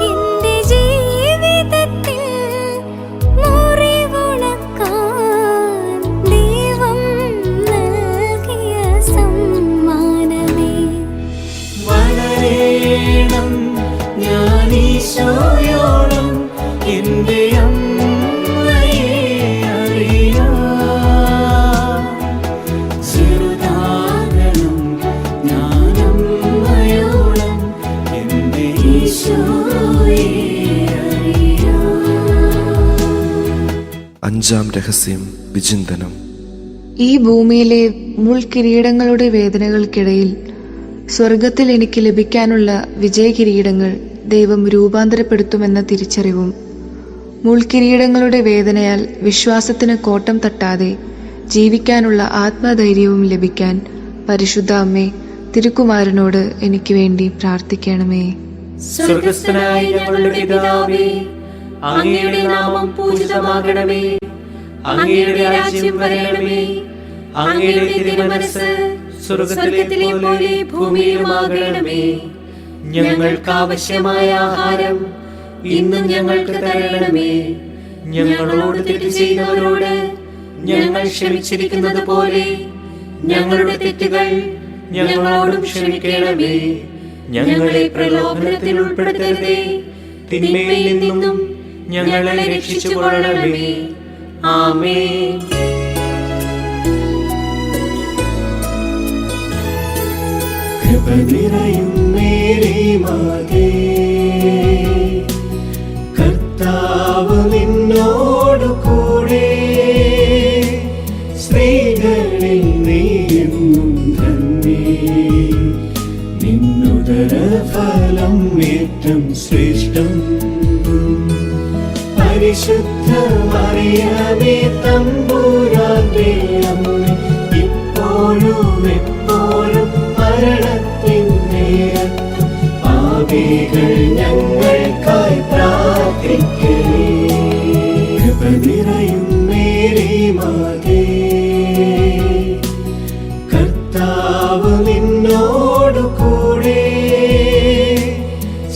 എന്റെ ജീവിതത്തിൽ മുറിവുണക്കാൻ ദൈവം നൽകിയ സമ്മാനമേ. വളരേണം ഞാൻ ഈശോയോളം, എന്റെ അമ്മയെ അറിയാം. ചെറുതാകണം ഞാൻ അമ്മയോളം, എന്റെ ഈശോയെ അറിയാം. അഞ്ചാം രഹസ്യം വിചിന്തനം. ഈ ഭൂമിയിലെ മുൾക്കിരീടങ്ങളുടെ വേദനകൾക്കിടയിൽ സ്വർഗത്തിൽ എനിക്ക് ലഭിക്കാനുള്ള വിജയകിരീടങ്ങൾ ദൈവം രൂപാന്തരപ്പെടുത്തുമെന്ന തിരിച്ചറിവും മുൾക്കിരീടങ്ങളുടെ വേദനയാൽ വിശ്വാസത്തിന് കോട്ടം തട്ടാതെ ജീവിക്കാനുള്ള ആത്മധൈര്യവും ലഭിക്കാൻ പരിശുദ്ധ അമ്മേ, തിരുക്കുമാരനോട് എനിക്ക് വേണ്ടി പ്രാർത്ഥിക്കണമേ. സ്വർഗസ്ഥനായ ഞങ്ങളുടെ പിതാവേ, അങ്ങയുടെ നാമം പൂജിതമാകണമേ. അങ്ങയുടെ രാജ്യം വരണമേ. അങ്ങയുടെ തിരുമനസ്സ് സ്വർഗത്തിലെ പോലെ ഭൂമിയിലുമാകണമേ. ഞങ്ങൾക്ക് ആവശ്യമായ ആഹാരം ഇന്നും ഞങ്ങൾക്ക് തരണമേ. ഞങ്ങളോട് തെറ്റ് ചെയ്തവരോട് ഞങ്ങൾ ക്ഷമിച്ചിരിക്കുന്നത് പോലെ ഞങ്ങളുടെ തെറ്റുകൾ ഞങ്ങളോടും ക്ഷമിക്കണമേ. ഞങ്ങളെ പ്രലോഭനത്തിൽ ഉൾപ്പെടുത്തരുതേ, തിന്മയിൽ നിന്നും ഞങ്ങളെ രക്ഷിച്ചുകൊള്ളണമേ. ആമേൻ. കൃപ നിറയും മേരി മാതേ, കർത്താവ് നിന്നോടു കൂടെ, സ്ത്രീകളിൽ നീയെന്നും ധന്യേ. നിന്നുദര ഫലം ഏറ്റം ശ്രേഷ്ഠം. പരിശുദ്ധ മറിയമേ തമ്പുരാന്റെ അമ്മേ, ഇപ്പോഴും എപ്പോഴും മരണത്തിൻ നേരത്തും പാപികൾ ഞങ്ങൾക്കായി പ്രാർത്ഥിക്കണേ. കൃപ നിറയും മേരി മാതേ, കർത്താവ് നിന്നോടു കൂടെ,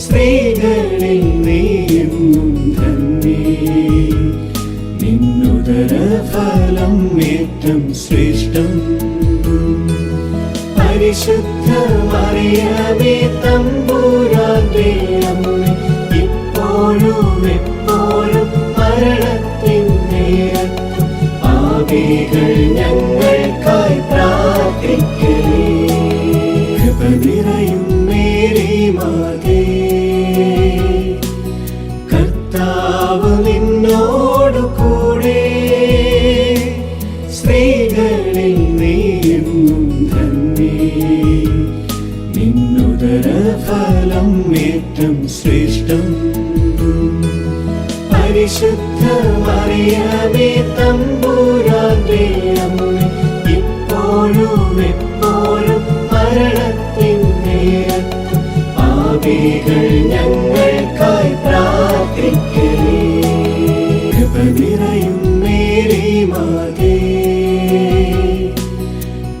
സ്ത്രീകളിൽ നീയെന്നും ധന്യേ. നിന്നുദര ഫലം ഏറ്റം ശ്രേഷ്ഠം. പരിശുദ്ധ മറിയമേ തമ്പുരാന്റെ അമ്മേ, ഇപ്പോഴും എപ്പോഴും മരണത്തിൻ നേരത്തും പാപികൾ ഞങ്ങൾക്കായി പ്രാർത്ഥിക്കണേ. കൃപ നിറയും മേരി മാതേ, കർത്താവ് നിന്നോടു കൂടെ, സ്ത്രീകളിൽ നീയെന്നും ധന്യേ. നിന്നുദര ഫലം ഏറ്റം ശ്രേഷ്ഠം. പരിശുദ്ധ മറിയമേ തമ്പുരാന്റെ അമ്മേ, ഇപ്പോഴും എപ്പോഴും മരണത്തിൻ നേരത്തും പാപികൾ ഞങ്ങൾക്കായി പ്രാർത്ഥിക്കണേ. കൃപ നിറയും മേരി മാതേ,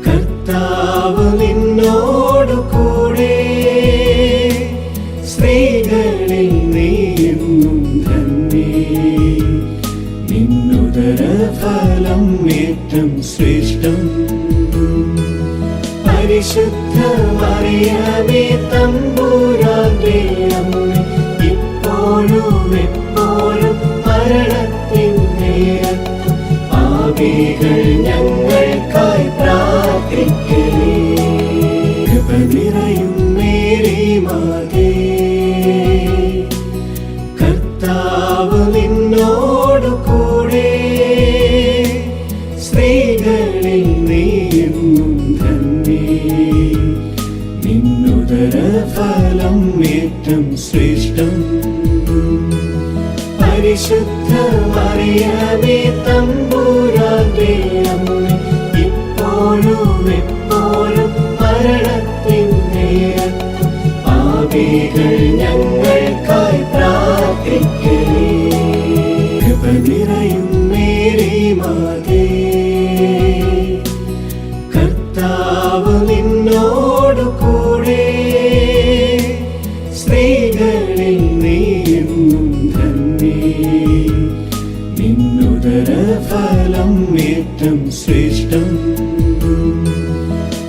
കർത്താവ് നിന്നോടു കൂടെ, സ്ത്രീകളിൽ നീയെന്നും ധന്യേ. നിന്നുദര ഫലം ഏറ്റം ശ്രേഷ്ഠം. പരിശുദ്ധ മറിയമേ തമ്പുരാന്റെ അമ്മേ, ഇപ്പോഴും എപ്പോഴും മരണത്തിൻ നേരത്തും പാപികൾ ഞങ്ങൾക്കായി പ്രാർത്ഥിക്കണേ. കൃപ നിറയും മേരി മാതേ, കർത്താവ് നിന്നോടു കൂടെ, സ്ത്രീകളിൽ നീയെന്നും ധന്യേ. നിന്നുദര ഫലം ഏറ്റം ശ്രേഷ്ഠം. പരിശുദ്ധ മറിയമേ തമ്പുരാന്റെ അമ്മേ, ഇപ്പോഴും എപ്പോഴും മരണത്തിൻ നേരത്തും പാപികൾ ഞങ്ങൾക്കായി പ്രാർത്ഥിക്കണേ. കൃപ നിറയും മേരി മാതേ, കർത്താവ് നിന്നോടു കൂടെ, സ്ത്രീകളിൽ നീയെന്നും ധന്യേ. നിന്നുദര ഫലം ഏറ്റം ശ്രേഷ്ഠം.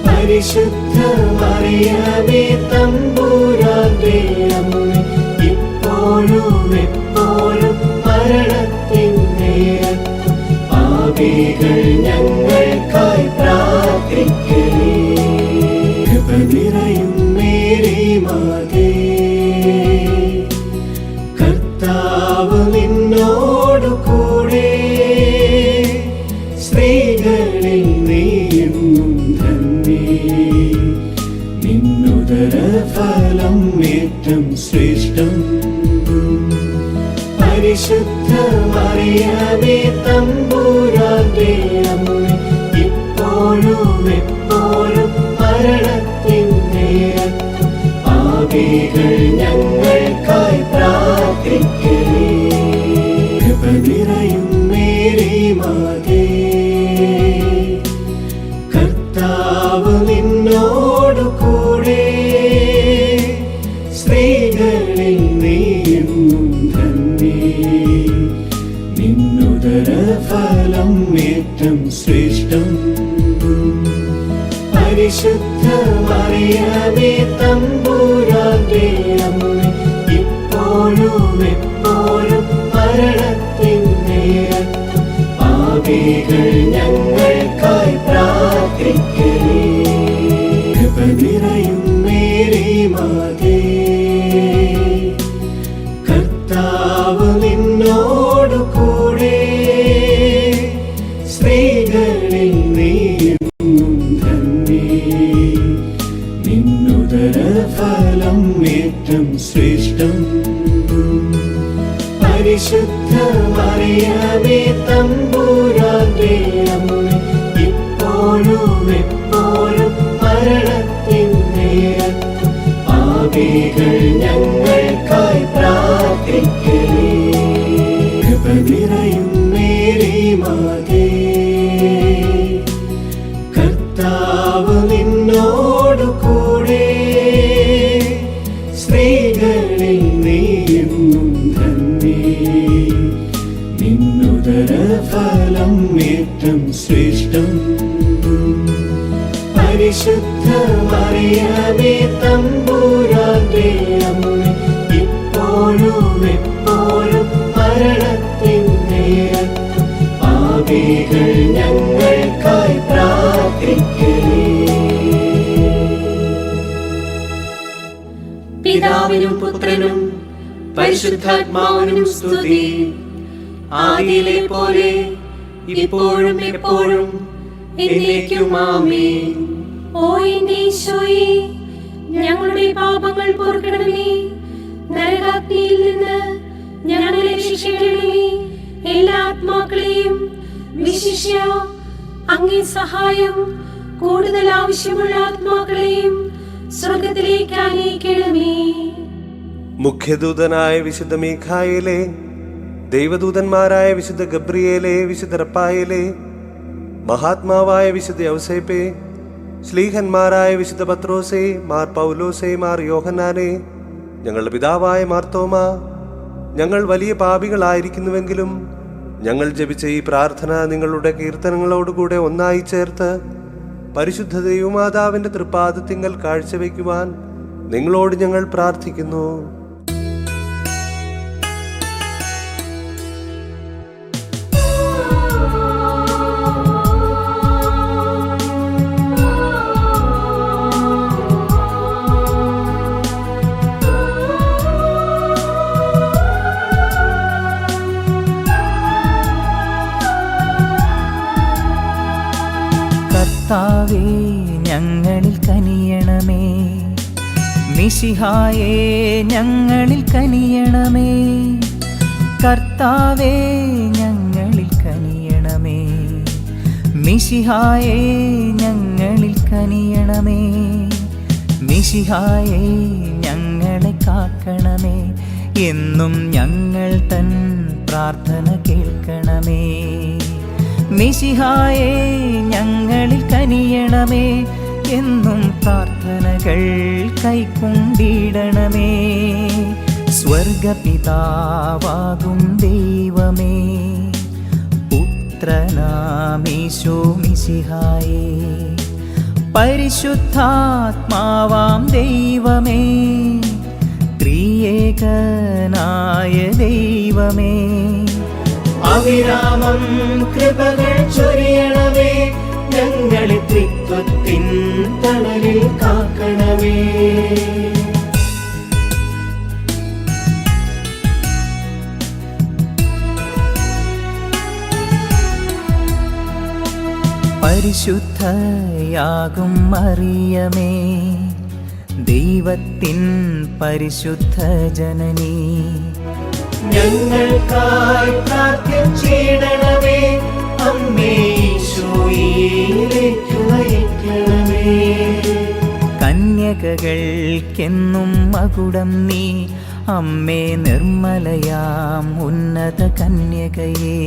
പരിശുദ്ധ മറിയമേ തമ്പുരാന്റെ അമ്മേ, ഇപ്പോഴും എപ്പോഴും മരണത്തിൻ നേരത്തും പാപികൾ ഞങ്ങൾക്കായി പ്രാർത്ഥിക്കണേ. കൃപ നിറയും മേരി മാതേ, കർത്താവ് നിന്നോടു കൂടെ, സ്ത്രീകളിൽ നീയെന്നും ധന്യേ. നിന്നുദര ഫലം ഏറ്റം ശ്രേഷ്ഠം. പരിശുദ്ധ മറിയമേ തമ്പുരാന്റെ അമ്മേ, ഇപ്പോഴും എപ്പോഴും മരണത്തിൻ നേരത്തും പാപികൾ ഞങ്ങൾക്കായി പ്രാർത്ഥിക്കണേ. കൃപ നിറയും മേരി മാതേ, കർത്താവ് നിന്നോടു കൂടെ, എപ്പോഴും മരണത്തിൻ നേരത്തും പാപികൾ ഞങ്ങൾക്കായി പ്രാർത്ഥിക്കണേ. കൃപ നിറയും മേരി മാതേ, കർത്താവ് നിന്നോടു കൂടെ, സ്ത്രീകളിൽ നീയും ധന്യേ, നിന്നുദര ഫലം ഏറ്റവും ശ്രേഷ്ഠം. പരിശുദ്ധ മറിയമേ തമ്പുരാന്റെ അമ്മേ, ഇപ്പോഴും എപ്പോഴും മരണത്തിൻ നേരത്തും പാപികൾ ഞങ്ങൾക്കായി പ്രാർത്ഥിക്കണേ. കൃപ നിറയും മേരി മാതേ, കർത്താവ് നിന്നോടു കൂടെ, സ്ത്രീകളിൽ നീയും ധന്യേ, നിന്നുദര ഫലം ഏറ്റവും ശ്രേഷ്ഠം. പരിശുദ്ധ മറിയമേ തമ്പുരാന്റെ അമ്മേ, ഇപ്പോഴും എപ്പോഴും മരണത്തിൻ നേരത്തും പാപികൾ ഞങ്ങൾക്കായി പ്രാർത്ഥിക്കണേ. പിതാവിനും പുത്രനും പരിശുദ്ധാത്മാവിനും സ്തുതി. ആദിയിലെ പോലെ ഇപ്പോഴും എപ്പോഴും എന്നേക്കും ആമേൻ. ഓ എന്റെ ഈശോയെ, ഞങ്ങളുടെ പാപങ്ങൾ പൊറുക്കണമേ. നരകാഗ്നിയിൽ നിന്ന് ഞങ്ങളെ രക്ഷിക്കണമേ. എല്ലാ ആത്മാക്കളെയും വിശിഷ്യ അങ്ങേ സഹായം കൂടുതൽ ആവശ്യമുള്ള ആത്മാക്കളെയും സ്വർഗത്തിലേക്ക് ആനയിക്കണമേ. മുഖ്യദൂതനായ വിശുദ്ധ മീഖായേലേ, ദൈവദൂതന്മാരായ വിശുദ്ധ ഗബ്രിയേലേ, വിശുദ്ധ റപ്പായേലേ, മഹാത്മാവായ വിശുദ്ധ യൗസേപ്പേ, ശ്ലീഹന്മാരായ വിശുദ്ധ പത്രോസേ, മാർ പൗലോസേ, മാർ യോഹന്നാനേ, ഞങ്ങളുടെ പിതാവായ മാർത്തോമ, ഞങ്ങൾ വലിയ പാപികളായിരിക്കുന്നുവെങ്കിലും ഞങ്ങൾ ജപിച്ച ഈ പ്രാർത്ഥന നിങ്ങളുടെ കീർത്തനങ്ങളോടുകൂടെ ഒന്നായി ചേർത്ത് പരിശുദ്ധ ദൈവമാതാവിന്റെ തൃപ്പാദത്തിങ്കൽ കാഴ്ചവെക്കുവാൻ നിങ്ങളോട് ഞങ്ങൾ പ്രാർത്ഥിക്കുന്നു. കർത്താവേ, ഞങ്ങളിൽ കനിയണമേ. മിശിഹായേ, ഞങ്ങളിൽ കനിയണമേ. കർത്താവേ, ഞങ്ങളിൽ കനിയണമേ. മിശിഹായേ, ഞങ്ങളിൽ കനിയണമേ. മിശിഹായേ, ഞങ്ങളെ കാക്കണമേ. എന്നും ഞങ്ങൾ തൻ പ്രാർത്ഥന കേൾക്കണമേ. മിശിഹായേ, ഞങ്ങളിൽ കനിയണമേ. എന്നും പ്രാർത്ഥനകൾ കൈക്കൊണ്ടിടണമേ. സ്വർഗപിതാവാകും ദൈവമേ, പുത്രനാമീശോ മിശിഹായേ, പരിശുദ്ധാത്മാവാം ദൈവമേ, ത്രിയേകനായ ദൈവമേ, അവിരാമം കൃപകൾ ചൊരിയണമേ. ഞങ്ങളെ ത്രിത്വത്തിൻ തണലിൽ കാക്കണമേ. പരിശുദ്ധയാകും മറിയമേ, ദൈവത്തിൻ പരിശുദ്ധ ജനനീ, ഞങ്ങൾക്കായി പ്രാർത്ഥിച്ചിടണമേ. അമ്മേ, ഈശോയിലേക്ക് നയിക്കണമേ. കന്യകകൾക്കെന്നും മകുടം നീ, അമ്മേ നിർമ്മലയാം ഉന്നത കന്യകയേ,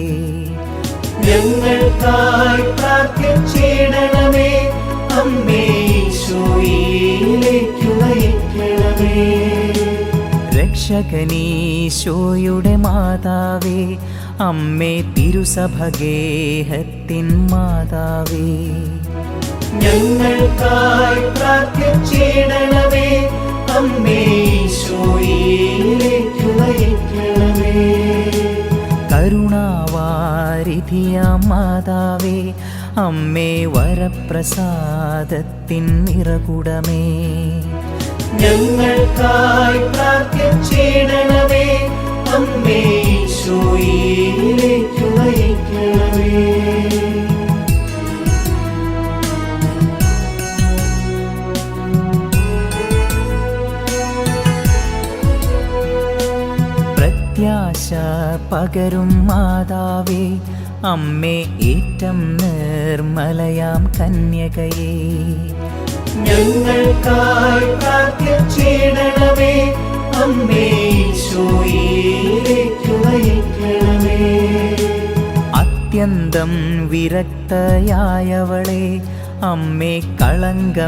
ഞങ്ങൾക്കായി പ്രാർത്ഥിച്ചിടണമേ. അമ്മേ, ഈശോയിലേക്ക് നയിക്കണമേ. രക്ഷകനീശോയുടെ മാതാവേ, അമ്മേ തിരുസഭഗേഹത്തിൻ മാതാവേ, ഞങ്ങൾക്കായി പ്രാർത്ഥിച്ചിടണമേ. അമ്മേ, ഈശോയിലേക്ക് നയിക്കണമേ. മാതാവേ അമ്മേ വരപ്രസാദത്തിൻ നിറകുടമേ. ഞങ്ങൾക്കായി പ്രാർത്ഥിച്ചിടണമേ അമ്മേ ഈശോയിലേക്ക് നയിക്കണമേ. പ്രത്യാശ പകരും മാതാവേ അമ്മേ ഏറ്റം നിർമ്മലയാം കന്യകയേ. ഞങ്ങൾക്കായി പ്രാർത്ഥിച്ചിടണമേ അമ്മേ ഈശോയിലേക്ക് നയിക്കണമേ. അത്യന്തം വിരക്തയായവളെ അമ്മേ കളങ്കമേശാത്തൊരു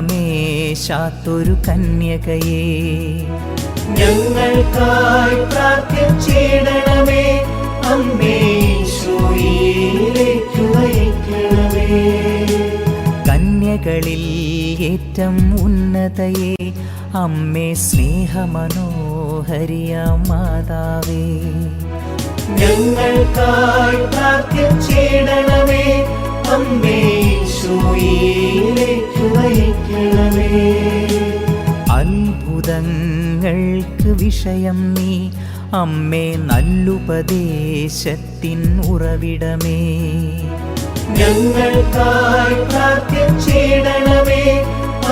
കന്യകയേ. ഞങ്ങൾക്കായി പ്രാർത്ഥിച്ചിടണമേ അമ്മേ ഈശോയിലേക്ക് നയിക്കണമേ. കന്യകളിൽ ഏറ്റം ഉന്നതയെ അമ്മേ സ്നേഹമനോഹരിയാം മാതാവേ. ഞങ്ങൾക്കായി പ്രാർത്ഥിച്ചിടണമേ അമ്മേ ഈശോയിലേക്ക് നയിക്കണമേ. അത്ഭുതങ്ങൾക്ക് വിഷയം നീ അമ്മേ നല്ലുപദേശത്തിൻ ഉറവിടമേ. ഞങ്ങൾക്കായി പ്രാർത്ഥിച്ചിടണമേ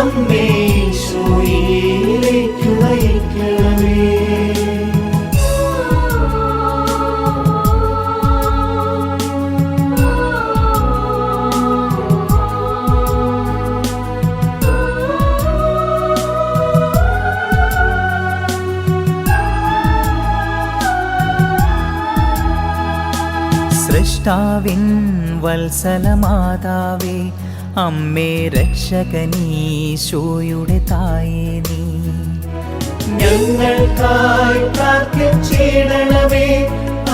അമ്മേ ഈശോയിലേക്ക് നയിക്കണമേ. സൃഷ്ടാവിൻ വത്സലമാതാവേ അമ്മേ രക്ഷകനീശോയുടെ തായേ നീ. ഞങ്ങൾക്കായി പ്രാർത്ഥിച്ചിടണമേ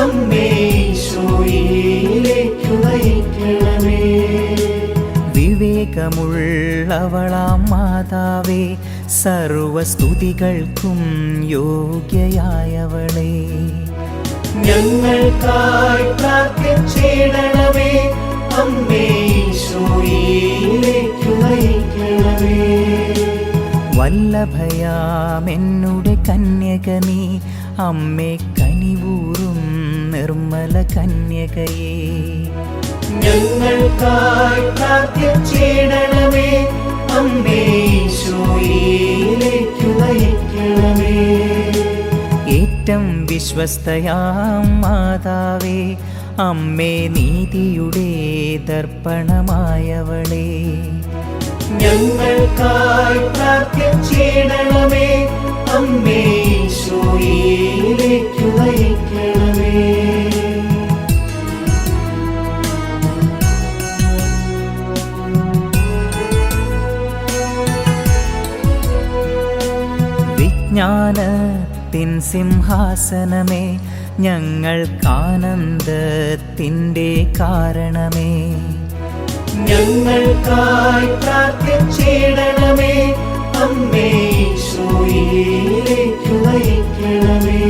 അമ്മേ ഈശോയിലേക്ക് നയിക്കണമേ. വിവേകമുള്ളവളാം മാതാവേ സർവസ്തുതികൾക്കും യോഗ്യയായവളേ. ഞങ്ങൾക്കായി പ്രാർത്ഥിച്ചിടണമേ അമ്മേ ഈശോയിലേക്ക് നയിക്കണമേ. വല്ലഭയാമെന്നുടെ കന്യക നീ അമ്മേ കനിവൂറും നിർമ്മല കന്യകയേ. ഞങ്ങൾക്കായി പ്രാർത്ഥിച്ചിടണമേ അമ്മേ ഈശോയിലേക്ക് നയിക്കണമേ. ഏറ്റം വിശ്വസ്തയാം മാതാവേ അമ്മേ നീതിയുടെ ദർപ്പണമായവളേ. ഞങ്ങൾക്കായി പ്രാർത്ഥിച്ചിടണമേ അമ്മേ ഈശോയിലേക്ക് നയിക്കണമേ. വിജ്ഞാനത്തിൻ സിംഹാസനമേ ഞങ്ങൾക്കാനന്ദത്തിൻ്റെ കാരണമേ. ഞങ്ങൾക്കായി പ്രാർത്ഥിച്ചിടണമേ അമ്മേ ഈശോയിലേക്ക് നയിക്കണമേ.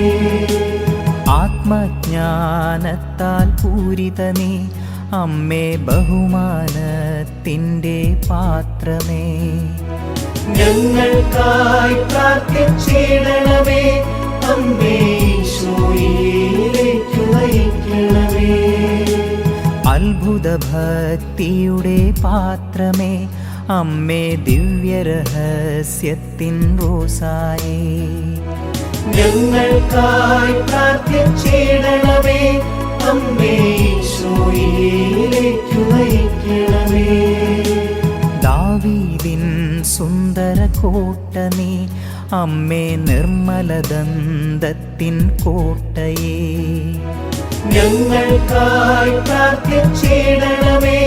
ആത്മജ്ഞാനത്താൽ പൂരിത നീ അമ്മേ ബഹുമാനത്തിൻ്റെ പാത്രമേ. ഞങ്ങൾക്കായി പ്രാർത്ഥിച്ചിടണമേ അമ്മേ ഈശോയിലേക്ക് നയിക്കണമേ. അത്ഭുത ഭക്തിയുടെ പാത്രമേ അമ്മേ ദിവ്യരഹസ്യത്തിൻ റോസായേ. ഞങ്ങൾക്കായി പ്രാർത്ഥിച്ചിടണമേ അമ്മേ ഈശോയിലേക്ക് നയിക്കണമേ. ദാവീദിൻ സുന്ദര കോട്ട നീ അമ്മേ നിർമ്മലദന്തത്തിൻ കോട്ടയേ. ഞങ്ങൾക്കായി പ്രാർത്ഥിച്ചിടണമേ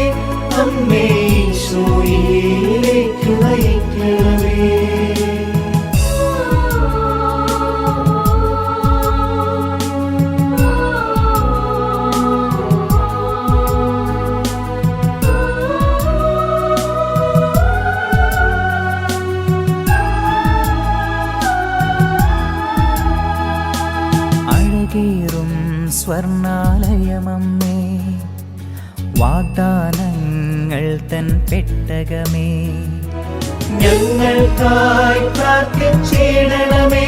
അമ്മേ ഈശോയിലേക്ക് നയിക്കണമേ. അഴകേറും സ്വർണാലയമമ്മേ വാഗ്ദാനങ്ങൾ തൻ പെട്ടകമേ. ഞങ്ങൾക്കായി പ്രാർത്ഥിച്ചിടണമേ.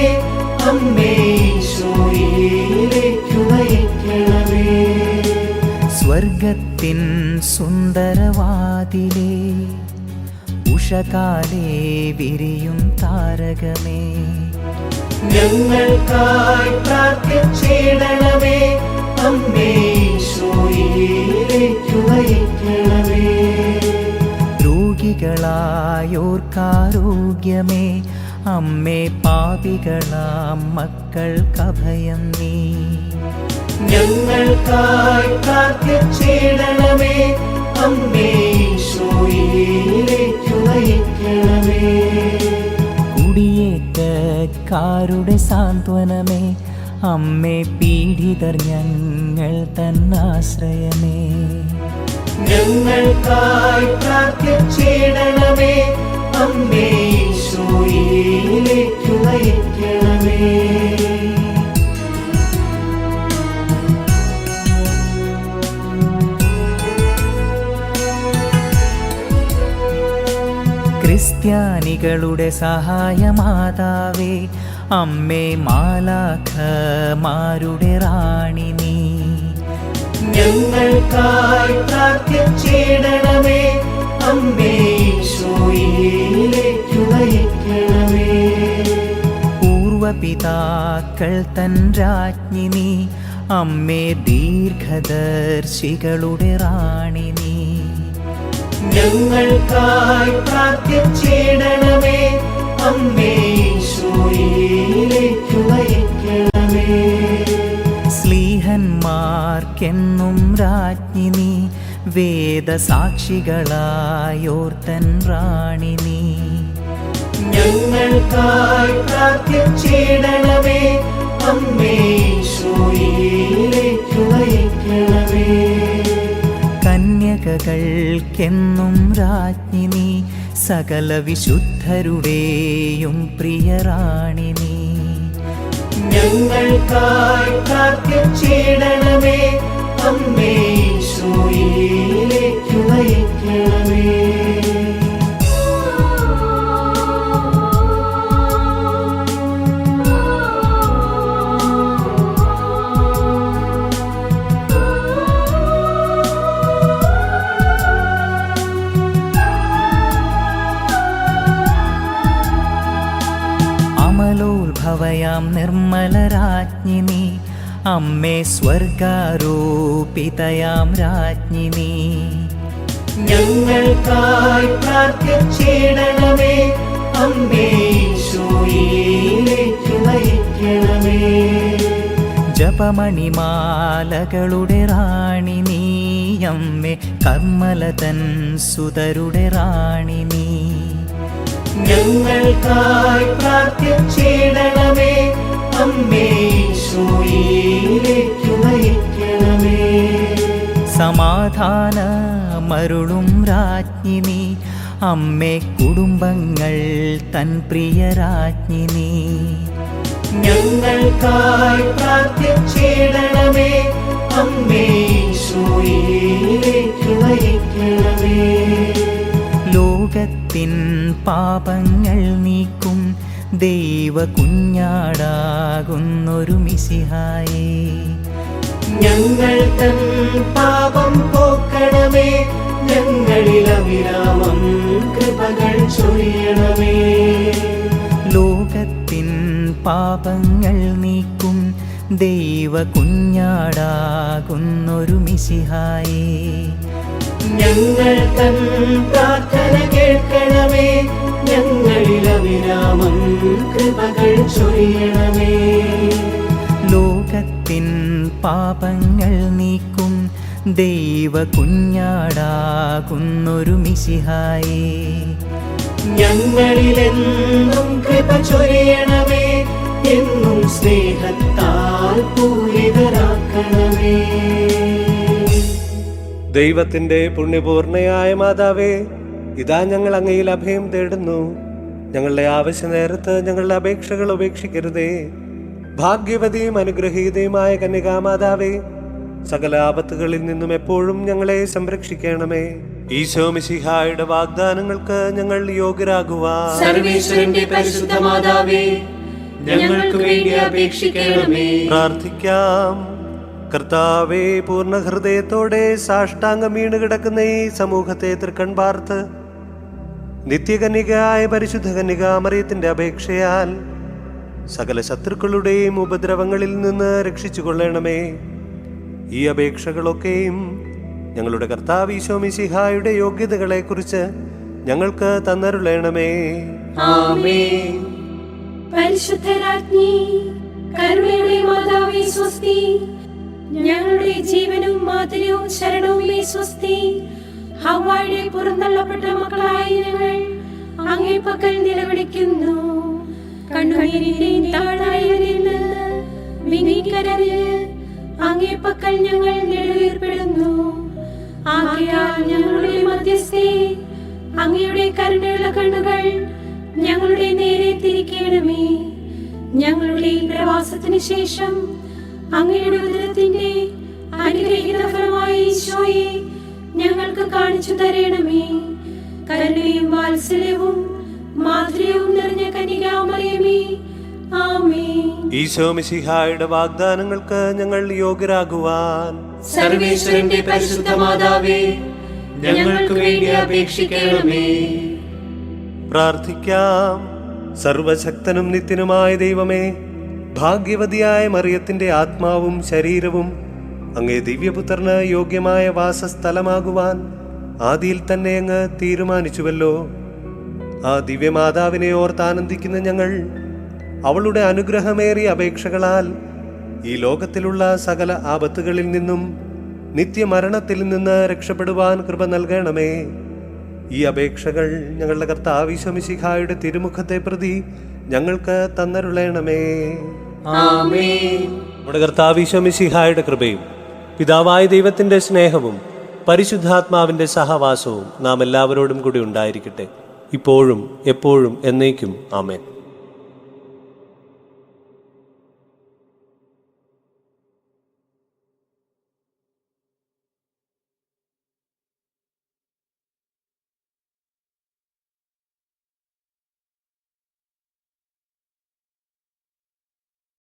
അമ്മേ ഈശോയിലേക്കു നയിക്കണമേ. സ്വർഗത്തിൻ സുന്ദരവാതിലേ, ഉഷകാലേ വിരിയും താരകമേ. ഞങ്ങൾക്കായി പ്രാർത്ഥിച്ചിടണമേ. അമ്മേ ഈശോയിലേക്കു നയിക്കണമേ. രോഗികളായോർക്കാരോഗ്യമേ, അമ്മേ പാപികളാം മക്കൾക്കഭയം നീ. ഞങ്ങൾക്കായി പ്രാർത്ഥിച്ചിടണമേ. അമ്മേ ഈശോയിലേക്കു നയിക്കണമേ. കുടിയേറ്റക്കാരുടെ സാന്ത്വനമേ, അമ്മേ പീഡിതർ ഞങ്ങൾ തന്നാശ്രയമേ. ഞങ്ങൾക്കായി പ്രാർത്ഥിച്ചിടണമേ. അമ്മേ ഈശോയിലേക്കു നയിക്കണമേ. ക്രിസ്ത്യാനികളുടെ സഹായമാതാവേ, അമ്മേ മാലാഖമാരുടെ റാണി നീ. ഞങ്ങൾക്കായി പ്രാർത്ഥിച്ചിടണമേ. അമ്മേ ഈശോയിലേക്കു നയിക്കണമേ. പൂർവപിതാക്കൾ തൻ രാജ്ഞി നീ, അമ്മേ ദീർഘദർശികളുടെ റാണി നീ. ഞങ്ങൾക്കായി പ്രാർത്ഥിച്ചിടണമേ. അമ്മേ ഈശോയിലേക്കു നയിക്കണമേ. സ്ലീഹന്മാർക്കെന്നും രാജ്ഞി നീ, വേദസാക്ഷികളായോർത്തൻ റാണി നീ. ഞങ്ങൾക്കായി പ്രാർത്ഥിച്ചിടണമേ. അമ്മേ ഈശോയിലേക്കു നയിക്കണമേ. കന്യകകൾക്കെന്നും രാജ്ഞി നീ, സകല വിശുദ്ധരുടെയും പ്രിയറാണി നീ. ഞങ്ങൾക്കായി പ്രാർത്ഥിച്ചിടണമേ. അമ്മേ ഈശോയിലേക്കു നയിക്കണമേ. അമലോത്ഭവയാം നിർമ്മലരാജ്ഞി നീ, അമ്മേ സ്വർഗാരോപിതയാം രാജ്ഞി നീ. ഞങ്ങൾക്കായി പ്രാർത്ഥിച്ചിടണമേ. അമ്മേ ഈശോയിലേക്കു നയിക്കണമേ. ജപമണിമാലകളുടെ റാണി നീ, അമ്മേ കർമ്മലതൻ സുതരുടെ റാണി നീ. ഞങ്ങൾക്കായി പ്രാർത്ഥിച്ചിടണമേ. അമ്മേ ഈശോയിലേക്കു നയിക്കണമേ. സമാധാനമരുളും രാജ്ഞി നീ, അമ്മേ കുടുംബങ്ങൾ തൻ പ്രിയരാജ്ഞി നീ. ഞങ്ങൾക്കായി പ്രാർത്ഥിച്ചിടണമേ. അമ്മേ ഈശോയിലേക്കു നയിക്കണമേ. ലോകത്തിൻ പാപങ്ങൾ നീക്കും ദൈവ കുഞ്ഞാടാകുന്നൊരു മിശിഹായേ. ഞങ്ങൾ തൻ പാപം പോക്കണമേ. ഞങ്ങളിൽ അവിരാമം കൃപകൾ ചൊരിയണമേ. ലോകത്തിൻ പാപങ്ങൾ നീക്കും ദൈവ കുഞ്ഞാടാകുന്നൊരു മിശിഹായേ. ഞങ്ങൾ തൻ പ്രാർത്ഥന കേൾക്കണമേ. ഞങ്ങളിൽ അവിരാമം കൃപകൾ ചൊരിയണമേ. ലോകത്തിൻ പാപങ്ങൾ നീക്കും ദൈവ കുഞ്ഞാടാകുന്നൊരു മിശിഹായേ. ഞങ്ങളിലെന്നും കൃപ ചൊരിയണമേ. എന്നും സ്നേഹത്താൽ പൂരിതരാക്കണമേ. ദൈവത്തിന്റെ പുണ്യപൂർണയായ മാതാവേ, ഇതാ ഞങ്ങൾ അങ്ങയിൽ അഭയം തേടുന്നു. ഞങ്ങളുടെ ആവശ്യ നേരത്ത് ഞങ്ങളുടെ അപേക്ഷകൾ ഉപേക്ഷിക്കരുതേ. ഭാഗ്യവതിയും അനുഗ്രഹീതയുമായ കന്യകാമാതാവേ, സകല ആപത്തുകളിൽ നിന്നും എപ്പോഴും ഞങ്ങളെ സംരക്ഷിക്കണമേ. ഈശോ മിശിഹായുടെ വാഗ്ദാനങ്ങൾക്ക് ഞങ്ങൾ യോഗ്യരാകുവാൻ സർവേശ്വരന്റെ പരിശുദ്ധ മാതാവേ, ഞങ്ങൾക്ക് വേണ്ടി അപേക്ഷിക്കണമേ. പ്രാർത്ഥിക്കാം. കർത്താവേ, പൂർണ്ണ ഹൃദയത്തോടെ സാഷ്ടാംഗം വീണ് കിടക്കുന്ന ഈ സമൂഹത്തെ തൃക്കൺ പാർത്ത് നിത്യകന്യകയായ പരിശുദ്ധ കന്യകാമറിയത്തിന്റെ അപേക്ഷയാൽ സകല ശത്രുക്കളുടെയും ഉപദ്രവങ്ങളിൽ നിന്ന് രക്ഷിച്ചു കൊള്ളണമേ. ഈ അപേക്ഷകളൊക്കെയും ഞങ്ങളുടെ കർത്താവ് ഈശോ മിശിഹായുടെ യോഗ്യതകളെക്കുറിച്ച് ഞങ്ങൾക്ക് തന്നരുളണമേ. ആമേൻ. പരിശുദ്ധരാജ്ഞി, കരുണയുടെ മാതാവേ സ്വസ്തി. ഞങ്ങളുടെ ജീവനും മാധുര്യവും ശരണവുമേ സ്വസ്തി. ഹവ്വായുടെ പുറന്തള്ളപ്പെട്ട മക്കളായ ഞങ്ങൾ അങ്ങേ പക്കൽ നിലവിളിക്കുന്നു. കണ്ണുനീരിന്റെയും താഴ്വരയിൽ നിന്ന് വിനീകരഞ്ഞ് അങ്ങേ പക്കൽ ഞങ്ങൾ നെടുവീർപ്പെടുന്നു. ആകയാൽ ഞങ്ങളുടെ മധ്യസ്ഥേ, അങ്ങയുടെ കരുണയുള്ള കണ്ണുകൾ ഞങ്ങളുടെ നേരെ തിരിക്കണമേ. ഞങ്ങളുടെ ഈ പ്രവാസത്തിന് ശേഷം അങ്ങയുടെ ഉദരത്തിന്റെ അനുഗ്രഹീത ഫലമായ ഈശോയെ ഞങ്ങൾക്ക് കാണിച്ചു തരണമേ. കരുണയും വാത്സല്യവും മാധുര്യവും നിറഞ്ഞ കന്യകാമറിയമേ, ആമേൻ. ഈശോ മിശിഹായുടെ വാഗ്ദാനങ്ങൾക്ക് ഞങ്ങൾ യോഗ്യരാകുവാൻ സർവേശ്വരന്റെ പരിശുദ്ധ മാതാവേ, ഞങ്ങൾക്ക് വേണ്ടി അപേക്ഷിക്കണമേ. പ്രാർത്ഥിക്കാം. സർവശക്തനും നിത്യനുമായ ദൈവമേ, ഭാഗ്യവതിയായ മറിയത്തിന്റെ ആത്മാവും ശരീരവും അങ്ങേ ദിവ്യപുത്രന് യോഗ്യമായ വാസസ്ഥലമാകുവാൻ ആദിയിൽ തന്നെ അങ്ങ് തീരുമാനിച്ചുവല്ലോ. ആ ദിവ്യമാതാവിനെ ഓർത്താനന്ദിക്കുന്ന ഞങ്ങൾ അവളുടെ അനുഗ്രഹമേറിയ അപേക്ഷകളാൽ ഈ ലോകത്തിലുള്ള സകല ആപത്തുകളിൽ നിന്നും നിത്യമരണത്തിൽ നിന്ന് രക്ഷപ്പെടുവാൻ കൃപ നൽകണമേ. ഈ അപേക്ഷകൾ ഞങ്ങളുടെ കർത്താവ് ഈശോ മിശിഹായുടെ തിരുമുഖത്തെ പ്രതി ഞങ്ങൾക്ക് തന്നരുളണമേ. ആമേൻ. നമ്മുടെ കർത്താവ് ഈശോ മിശിഹായുടെ കൃപയും പിതാവായ ദൈവത്തിന്റെ സ്നേഹവും പരിശുദ്ധാത്മാവിന്റെ സഹവാസവും നാം എല്ലാവരോടും കൂടി ഉണ്ടായിരിക്കട്ടെ, ഇപ്പോഴും എപ്പോഴും എന്നേക്കും. ആമേൻ.